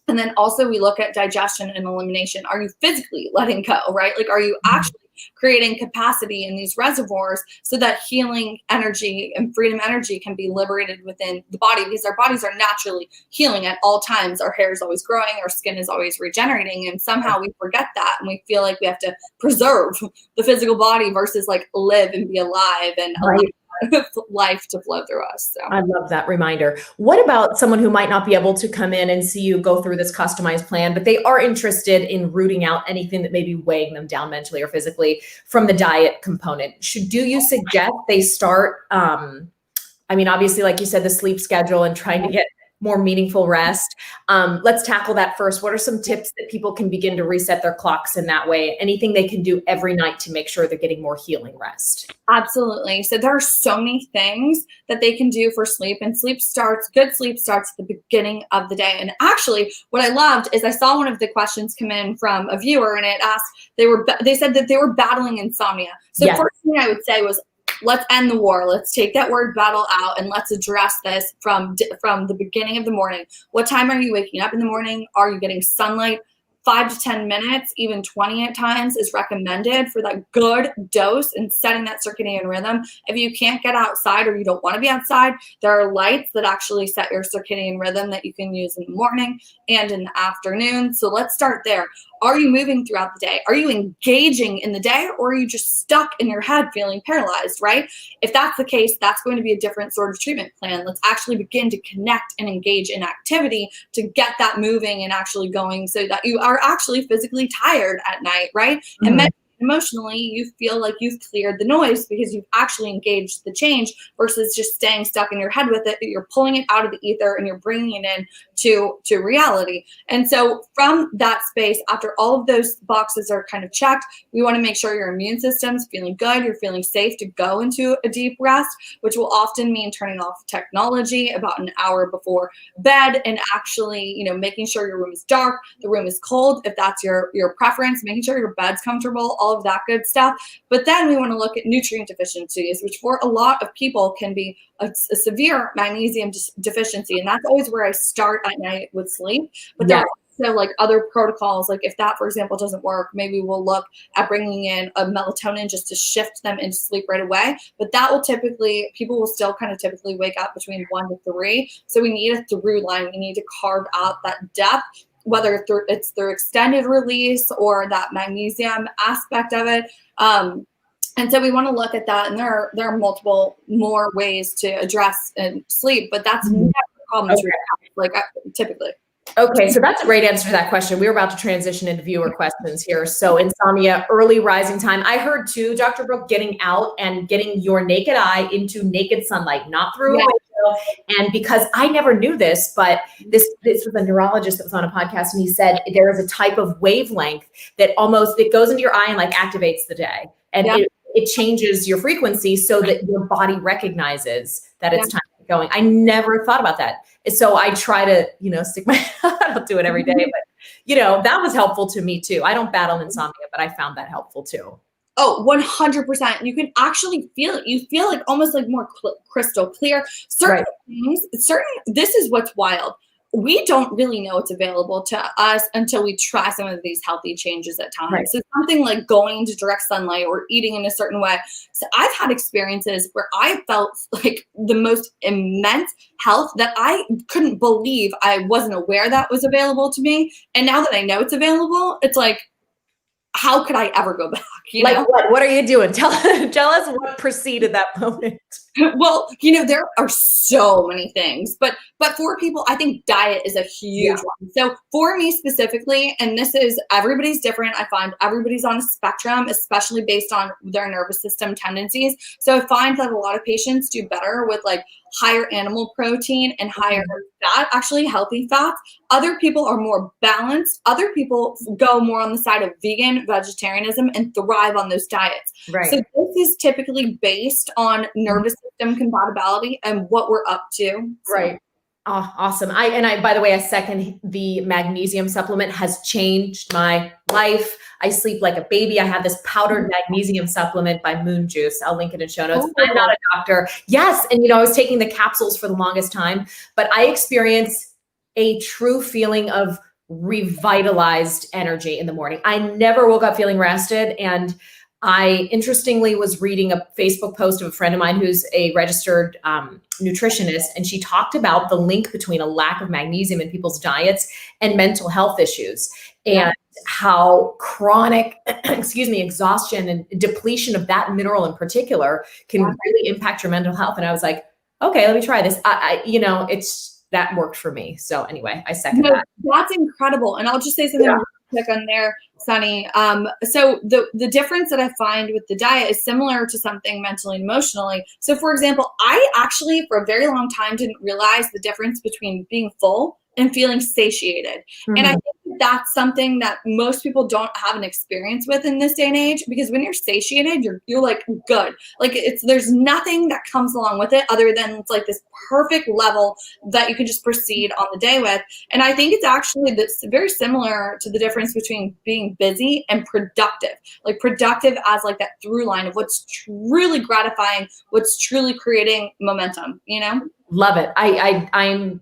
D: And then also we look at digestion and elimination. Are you physically letting go, right? Like, are you actually creating capacity in these reservoirs so that healing energy and freedom energy can be liberated within the body? Because our bodies are naturally healing at all times. Our hair is always growing, our skin is always regenerating, and somehow we forget that, and we feel like we have to preserve the physical body versus like live and be alive and allow life to flow through us. So
A: I love that reminder. What about someone who might not be able to come in and see you go through this customized plan, but they are interested in rooting out anything that may be weighing them down mentally or physically from the diet component? Do you suggest they start, obviously, like you said, the sleep schedule and trying to get more meaningful rest? Let's tackle that first. What are some tips that people can begin to reset their clocks in that way? Anything they can do every night to make sure they're getting more healing rest?
D: Absolutely. So there are so many things that they can do for sleep, and good sleep starts at the beginning of the day. And actually what I loved is I saw one of the questions come in from a viewer, and it asked, they said that they were battling insomnia. So
A: Yes.
D: First thing I would say was, let's end the war. Let's take that word battle out and let's address this from the beginning of the morning. What time are you waking up in the morning? Are you getting sunlight? 5 to 10 minutes, even 20 at times, is recommended for that good dose and setting that circadian rhythm. If you can't get outside or you don't want to be outside, there are lights that actually set your circadian rhythm that you can use in the morning and in the afternoon. So let's start there. Are you moving throughout the day? Are you engaging in the day, or are you just stuck in your head feeling paralyzed, right? If that's the case, that's going to be a different sort of treatment plan. Let's actually begin to connect and engage in activity to get that moving and actually going so that you are actually physically tired at night, right?
A: Mm-hmm.
D: And emotionally, you feel like you've cleared the noise because you've actually engaged the change versus just staying stuck in your head with it. You're pulling it out of the ether and you're bringing it in to reality. And so from that space, after all of those boxes are kind of checked, we want to make sure your immune system's feeling good, you're feeling safe to go into a deep rest, which will often mean turning off technology about an hour before bed, and actually, making sure your room is dark, the room is cold, if that's your preference, making sure your bed's comfortable, all of that good stuff. But then we want to look at nutrient deficiencies, which for a lot of people can be a severe magnesium deficiency. And that's always where I start at night with sleep. But there are also like other protocols, like if that, for example, doesn't work, maybe we'll look at bringing in a melatonin just to shift them into sleep right away. But that will people will still kind of typically wake up between 1 to 3. So we need a through line. We need to carve out that depth, whether it's through extended release or that magnesium aspect of it. And so we want to look at that, and there are multiple more ways to address and sleep, but that's never a problem typically.
A: Okay, so that's a great answer to that question. We were about to transition into viewer questions here. So insomnia, early rising time. I heard too, Dr. Brooke, getting out and getting your naked eye into naked sunlight, not through a window. And because I never knew this, but this was a neurologist that was on a podcast, and he said there is a type of wavelength that it goes into your eye and like activates the day. And it changes your frequency so that your body recognizes that it's time to get going. I never thought about that. So I try to, stick I don't do it every day, but that was helpful to me too. I don't battle insomnia, but I found that helpful too.
D: Oh, 100%. You can actually feel it. You feel like almost like more crystal clear. Certain things, this is what's wild. We don't really know what's available to us until we try some of these healthy changes at times. Right. So something like going to direct sunlight or eating in a certain way. So I've had experiences where I felt like the most immense health that I couldn't believe I wasn't aware that was available to me. And now that I know it's available, it's like, how could I ever go back?
A: What are you doing? Tell us what preceded that moment.
D: Well, there are so many things, but for people, I think diet is a huge one. So for me specifically, and everybody's different. I find everybody's on a spectrum, especially based on their nervous system tendencies. So I find that a lot of patients do better with like higher animal protein and higher fat, actually healthy fats. Other people are more balanced. Other people go more on the side of vegan, vegetarianism, and thrive on those diets.
A: Right.
D: So this is typically based on nervous system compatibility and what we're up to. So.
A: Right. Oh, awesome. By the way, I second the magnesium supplement has changed my life. I sleep like a baby. I have this powdered magnesium supplement by Moon Juice. I'll link it in show notes. I'm not a doctor. Yes. And, I was taking the capsules for the longest time, but I experience a true feeling of revitalized energy in the morning. I never woke up feeling rested. And I interestingly was reading a Facebook post of a friend of mine who's a registered nutritionist, and she talked about the link between a lack of magnesium in people's diets and mental health issues, and how chronic, exhaustion and depletion of that mineral in particular can really impact your mental health. And I was like, okay, let me try this. That worked for me. So anyway, I second that.
D: That's incredible. And I'll just say something real quick on there, Sunny. So the difference that I find with the diet is similar to something mentally and emotionally. So for example, I actually for a very long time didn't realize the difference between being full and feeling satiated. Mm-hmm. And I think that's something that most people don't have an experience with in this day and age, because when you're satiated, you're like good. Like there's nothing that comes along with it other than it's like this perfect level that you can just proceed on the day with. And I think it's actually very similar to the difference between being busy and productive. Like productive as like that through line of what's truly gratifying, what's truly creating momentum,
A: Love it. I'm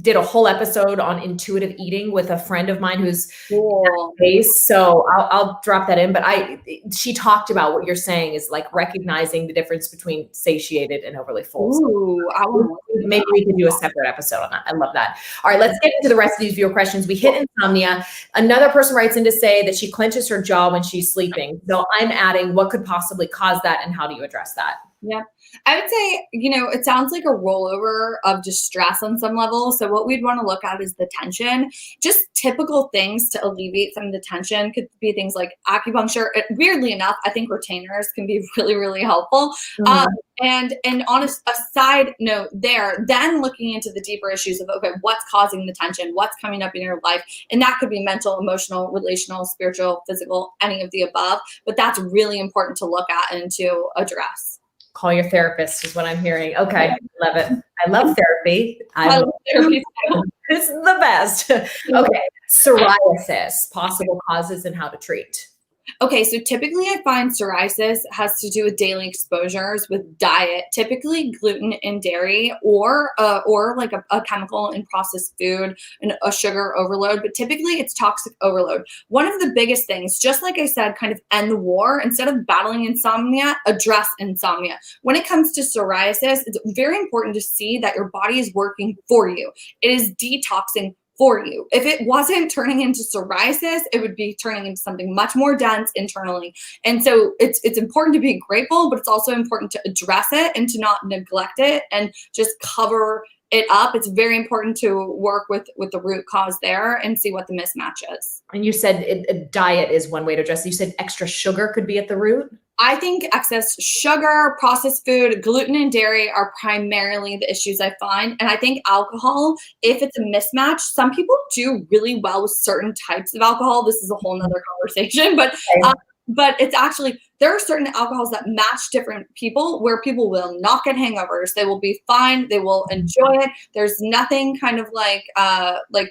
A: did a whole episode on intuitive eating with a friend of mine who's
D: cool.
A: So I'll drop that in. But she talked about what you're saying is like recognizing the difference between satiated and overly full.
D: Ooh,
A: maybe we can do a separate episode on that. I love that. All right, let's get into the rest of these viewer questions. We hit insomnia. Another person writes in to say that she clenches her jaw when she's sleeping. So I'm adding what could possibly cause that and how do you address that?
D: Yeah. I would say, it sounds like a rollover of distress on some level. So what we'd want to look at is the tension. Just typical things to alleviate some of the tension could be things like acupuncture. Weirdly enough, I think retainers can be really, really helpful. Mm-hmm. And on a side note there, then looking into the deeper issues of, okay, what's causing the tension? What's coming up in your life? And that could be mental, emotional, relational, spiritual, physical, any of the above. But that's really important to look at and to address.
A: Call your therapist is what I'm hearing. Okay. I love it. I love therapy. I love therapy too. It's the best. Okay. Psoriasis, possible causes and how to treat.
D: Okay, so typically I find psoriasis has to do with daily exposures with diet, typically gluten and dairy, or like a chemical in processed food and a sugar overload, but typically it's toxic overload. One of the biggest things, just like I said, kind of end the war, instead of battling insomnia, address insomnia. When it comes to psoriasis, it's very important to see that your body is working for you. It is detoxing for you. If it wasn't turning into psoriasis, it would be turning into something much more dense internally. And so it's important to be grateful, but it's also important to address it and to not neglect it and just cover it up. It's very important to work with the root cause there and see what the mismatch is.
A: And you said diet is one way to address it. You said extra sugar could be at the root?
D: I think excess sugar, processed food, gluten, and dairy are primarily the issues I find. And I think alcohol, if it's a mismatch, some people do really well with certain types of alcohol. This is a whole nother conversation, but it's actually, there are certain alcohols that match different people where people will not get hangovers. They will be fine. They will enjoy it. There's nothing kind of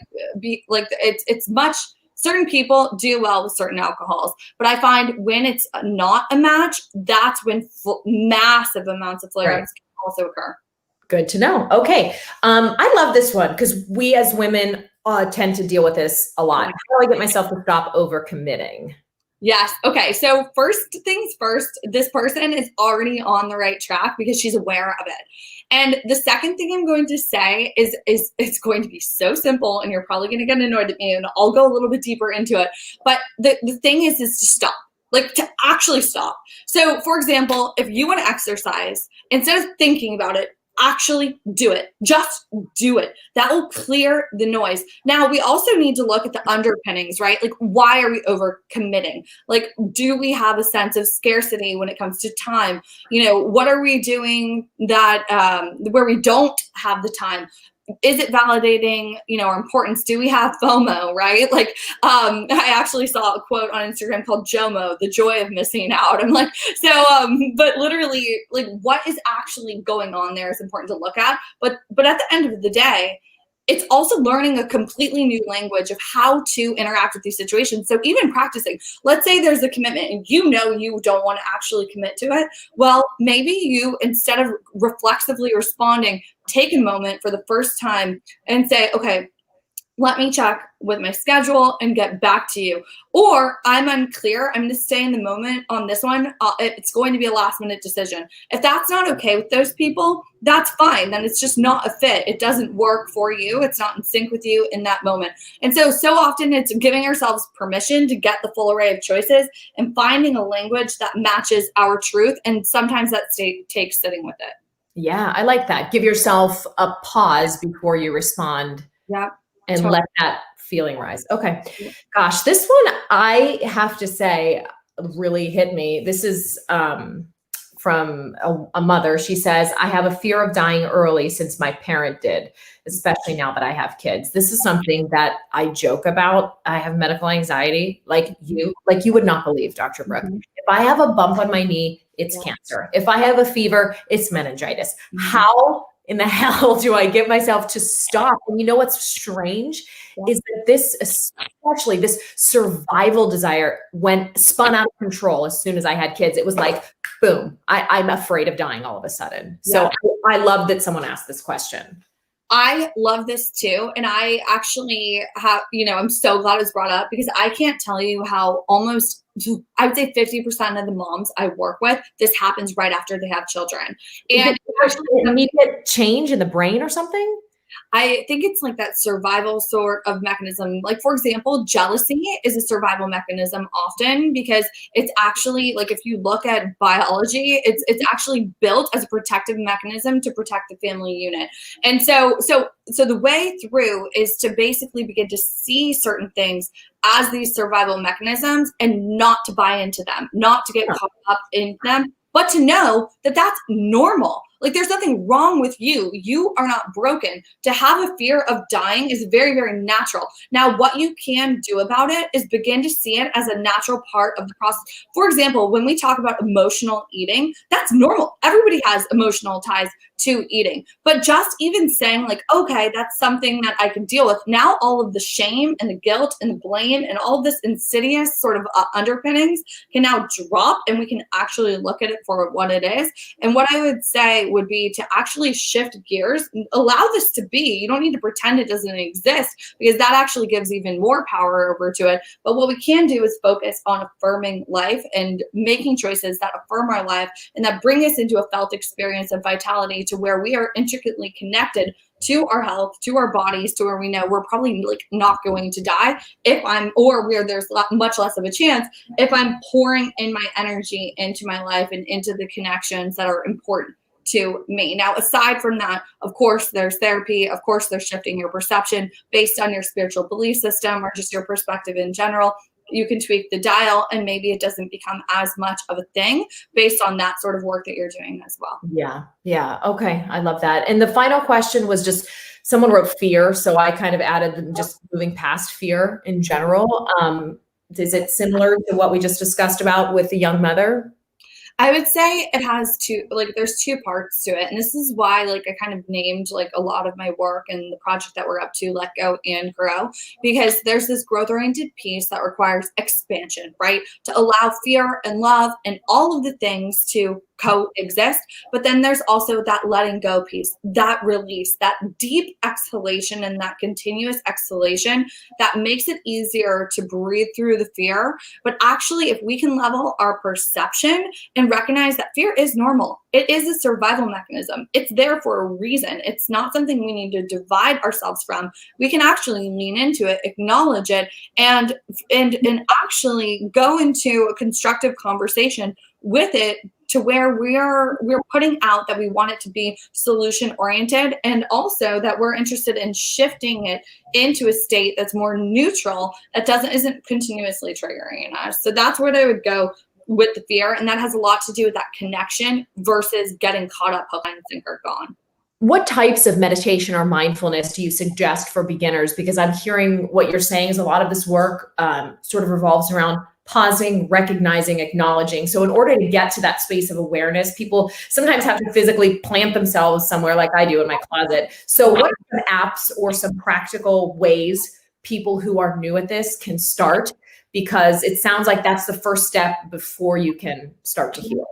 D: it's much. Certain people do well with certain alcohols, but I find when it's not a match, that's when massive amounts of flare-ups can also occur.
A: Good to know. Okay. I love this one because we as women tend to deal with this a lot. How do I get myself to stop overcommitting?
D: Yes. Okay. So first things first, this person is already on the right track because she's aware of it. And the second thing I'm going to say is it's going to be so simple and you're probably going to get annoyed at me and I'll go a little bit deeper into it. But the thing is to stop, like to actually stop. So for example, if you want to exercise, instead of thinking about it, actually do it. Just do it. That will clear the noise. Now, we also need to look at the underpinnings, right? Like, why are we overcommitting? Like, do we have a sense of scarcity when it comes to time? What are we doing that where we don't have the time? Is it validating, our importance? Do we have FOMO, right? Like, I actually saw a quote on Instagram called JOMO, the joy of missing out. I'm like, but literally, like, what is actually going on there is important to look at. But at the end of the day, it's also learning a completely new language of how to interact with these situations. So even practicing, let's say there's a commitment and you don't want to actually commit to it. Well, maybe you, instead of reflexively responding, take a moment for the first time and say, okay, let me check with my schedule and get back to you. Or I'm unclear. I'm going to stay in the moment on this one. It's going to be a last minute decision. If that's not okay with those people, that's fine. Then it's just not a fit. It doesn't work for you. It's not in sync with you in that moment. And so often it's giving ourselves permission to get the full array of choices and finding a language that matches our truth. And sometimes that takes sitting with it.
A: Yeah, I like that. Give yourself a pause before you respond.
D: Yeah.
A: And
D: totally.
A: let that feeling rise. Okay. Gosh, this one, I have to say, really hit me. This is from a mother. She says, I have a fear of dying early since my parent did, especially now that I have kids. This is something that I joke about. I have medical anxiety like you would not believe, Dr. Brooke.
D: Mm-hmm.
A: If I have a bump on my knee, it's cancer. If I have a fever, it's meningitis.
D: Mm-hmm.
A: How in the hell do I get myself to stop? And you know what's strange is that especially this survival desire, spun out of control as soon as I had kids. It was like, boom, I'm afraid of dying all of a sudden. So I love that someone asked this question.
D: I love this too. And I actually have, I'm so glad it's brought up because I can't tell you how almost, I would say 50% of the moms I work with, this happens right after they have children. And
A: actually immediate change in the brain or something?
D: I think it's like that survival sort of mechanism. Like, for example, jealousy is a survival mechanism often because it's actually, like, if you look at biology, it's actually built as a protective mechanism to protect the family unit. And so the way through is to basically begin to see certain things as these survival mechanisms and not to buy into them, not to get caught up in them, but to know that that's normal. Like, there's nothing wrong with you. You are not broken. To have a fear of dying is very, very natural. Now, what you can do about it is begin to see it as a natural part of the process. For example, when we talk about emotional eating, that's normal. Everybody has emotional ties to eating. But just even saying like, okay, that's something that I can deal with. Now, all of the shame and the guilt and the blame and all of this insidious sort of underpinnings can now drop, and we can actually look at it for what it is. And what I would say would be to actually shift gears, allow this to be. You don't need to pretend it doesn't exist because that actually gives even more power over to it. But what we can do is focus on affirming life and making choices that affirm our life and that bring us into a felt experience of vitality to where we are intricately connected to our health, to our bodies, to where we know we're probably like not going to die or where there's much less of a chance if I'm pouring in my energy into my life and into the connections that are important to me. Now, aside from that, of course, there's therapy. Of course, there's shifting your perception based on your spiritual belief system or just your perspective in general. You can tweak the dial and maybe it doesn't become as much of a thing based on that sort of work that you're doing as well.
A: Yeah. Yeah. Okay. I love that. And the final question was just someone wrote fear. So I kind of added just moving past fear in general. Is it similar to what we just discussed about with the young mother?
D: I would say it has there's two parts to it. And this is why, I kind of named, a lot of my work and the project that we're up to, Let Go and Grow, because there's this growth-oriented piece that requires expansion, right? To allow fear and love and all of the things to coexist. But then there's also that letting go piece, that release, that deep exhalation and that continuous exhalation that makes it easier to breathe through the fear. But actually, if we can level our perception and and recognize that fear is normal. It is a survival mechanism. It's there for a reason. It's not something we need to divide ourselves from. We can actually lean into it, acknowledge it, and actually go into a constructive conversation with it, to where we're putting out that we want it to be solution oriented, and also that we're interested in shifting it into a state that's more neutral, that isn't continuously triggering us. So that's where I would go with the fear, and that has a lot to do with that connection versus getting caught up hook, line, and sinker gone.
A: What types of meditation or mindfulness do you suggest for beginners? Because I'm hearing what you're saying is a lot of this work sort of revolves around pausing, recognizing, acknowledging. So in order to get to that space of awareness, people sometimes have to physically plant themselves somewhere, like I do in my closet. So what are some apps or some practical ways people who are new at this can start? Because it sounds like that's the first step before you can start to heal.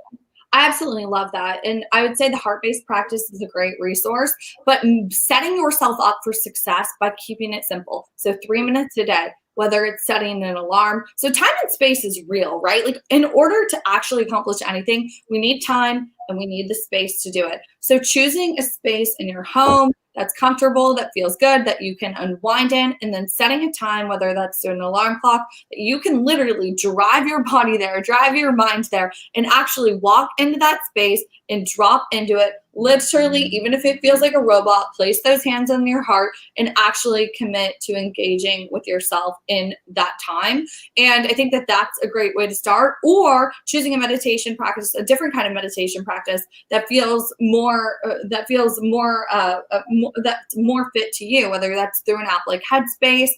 D: I absolutely love that. And I would say the heart-based practice is a great resource, but setting yourself up for success by keeping it simple. So 3 minutes a day, whether it's setting an alarm. So time and space is real, right? Like, in order to actually accomplish anything, we need time and we need the space to do it. So choosing a space in your home that's comfortable, that feels good, that you can unwind in, and then setting a time, whether that's through an alarm clock, that you can literally drive your body there, drive your mind there, and actually walk into that space and drop into it. Literally, even if it feels like a robot, place those hands on your heart and actually commit to engaging with yourself in that time. And I think that that's a great way to start. Or choosing a meditation practice, a different kind of meditation practice that feels more that's more fit to you, whether that's through an app like Headspace,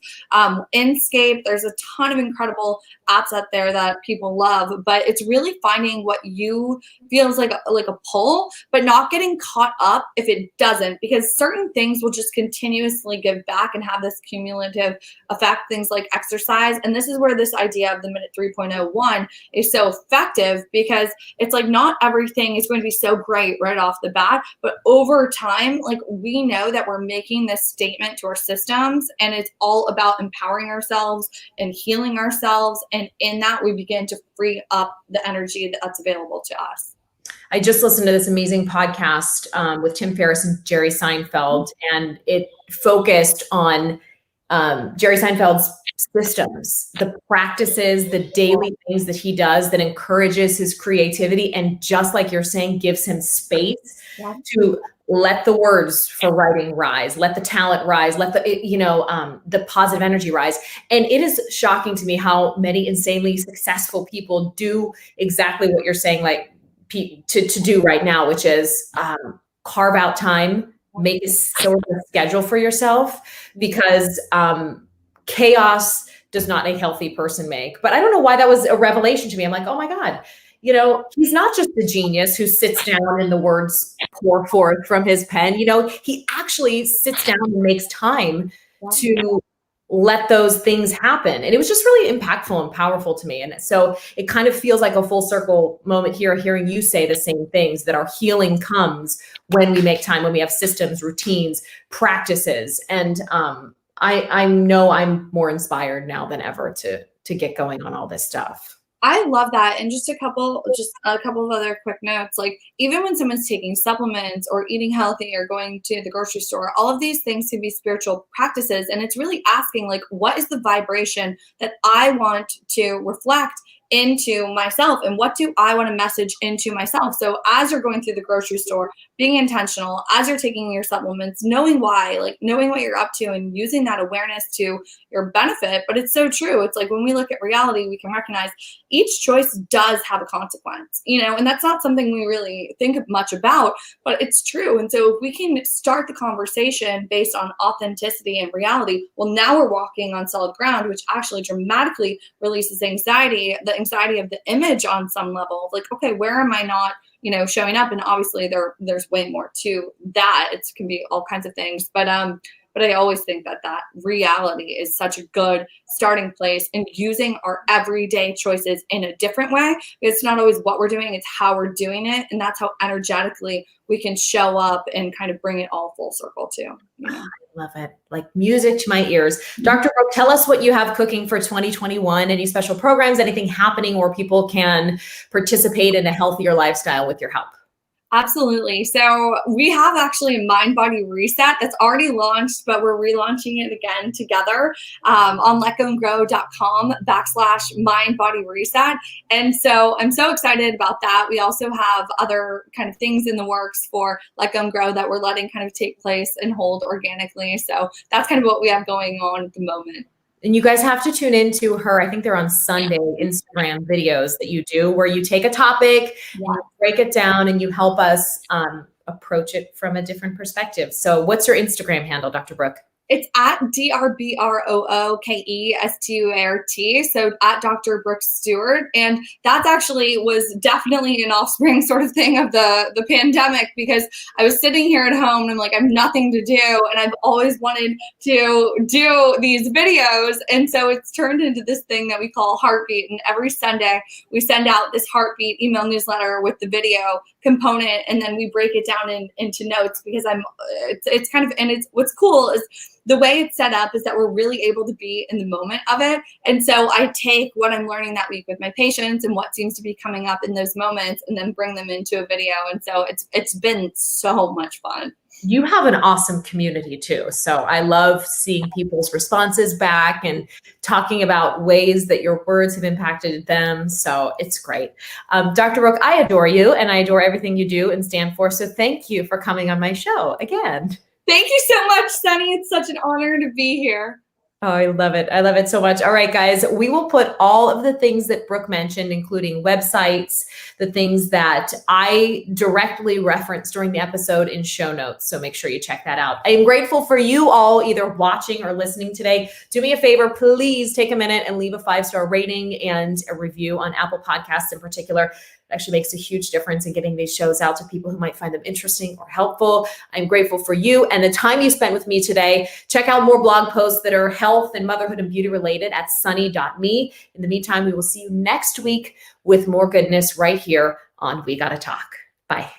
D: Inscape. There's a ton of incredible apps out there that people love, but it's really finding what you feels like a pull, but not getting caught up if it doesn't, because certain things will just continuously give back and have this cumulative effect, things like exercise. And this is where this idea of the minute 3.01 is so effective, because it's like not everything is going to be so great right off the bat, but over time, like, we know that we're making this statement to our systems, and it's all about empowering ourselves and healing ourselves. And in that, we begin to free up the energy that's available to us.
A: I just listened to this amazing podcast with Tim Ferriss and Jerry Seinfeld, and it focused on Jerry Seinfeld's systems, the practices, the daily things that he does that encourages his creativity, and just like you're saying, gives him space to let the words for writing rise, let the talent rise, let the positive energy rise. And it is shocking to me how many insanely successful people do exactly what you're saying, like to do right now, which is carve out time, make a sort of schedule for yourself, because chaos does not a healthy person make. But I don't know why that was a revelation to me. I'm like, oh my God, he's not just the genius who sits down and the words pour forth from his pen. He actually sits down and makes time to let those things happen. And it was just really impactful and powerful to me. And so it kind of feels like a full circle moment here, hearing you say the same things, that our healing comes when we make time, when we have systems, routines, practices. And I know I'm more inspired now than ever to get going on all this stuff.
D: I love that. And just a couple of other quick notes, like even when someone's taking supplements or eating healthy or going to the grocery store, all of these things can be spiritual practices. And it's really asking, like, what is the vibration that I want to reflect into myself, and what do I want to message into myself? So as you're going through the grocery store, being intentional, as you're taking your supplements, knowing why, like knowing what you're up to and using that awareness to your benefit. But it's so true. It's like when we look at reality, we can recognize each choice does have a consequence, and that's not something we really think much about, but it's true. And so if we can start the conversation based on authenticity and reality, well, now we're walking on solid ground, which actually dramatically releases anxiety, the anxiety of the image on some level. Like, okay, where am I not, showing up? And obviously there's way more to that. It can be all kinds of things, but I always think that reality is such a good starting place, and using our everyday choices in a different way. It's not always what we're doing, it's how we're doing it. And that's how energetically we can show up and kind of bring it all full circle too.
A: Love it. Like music to my ears. Dr. Brooke, tell us what you have cooking for 2021. Any special programs, anything happening where people can participate in a healthier lifestyle with your help?
D: Absolutely. So we have actually a mind body reset that's already launched, but we're relaunching it again together on letgoandgrow.com/mind body reset. And so I'm so excited about that. We also have other kind of things in the works for Let Go and Grow that we're letting kind of take place and hold organically. So that's kind of what we have going on at the moment.
A: And you guys have to tune into her, I think they're on Sunday, Instagram videos that you do where you take a topic, and you break it down, and you help us approach it from a different perspective. So what's your Instagram handle, Dr. Brooke?
D: It's at DrBrookStuart. So at Dr. Brooke Stewart. And that actually was definitely an offspring sort of thing of the pandemic, because I was sitting here at home and I'm like, I have nothing to do. And I've always wanted to do these videos. And so it's turned into this thing that we call Heartbeat. And every Sunday we send out this Heartbeat email newsletter with the video component. And then we break it down into notes, because it's kind of, and it's what's cool is the way it's set up is that we're really able to be in the moment of it. And so I take what I'm learning that week with my patients and what seems to be coming up in those moments and then bring them into a video. And so it's been so much fun.
A: You have an awesome community too. So I love seeing people's responses back and talking about ways that your words have impacted them. So it's great. Dr. Brooke, I adore you and I adore everything you do and stand for. So thank you for coming on my show again.
D: Thank you so much, Sunny. It's such an honor to be here.
A: Oh, I love it. I love it so much. All right, guys, we will put all of the things that Brooke mentioned, including websites, the things that I directly referenced during the episode, in show notes. So make sure you check that out. I am grateful for you all either watching or listening today. Do me a favor, please take a minute and leave a 5-star rating and a review on Apple Podcasts in particular. Actually makes a huge difference in getting these shows out to people who might find them interesting or helpful. I'm grateful for you and the time you spent with me today. Check out more blog posts that are health and motherhood and beauty related at sunny.me. In the meantime, we will see you next week with more goodness right here on We Gotta Talk. Bye.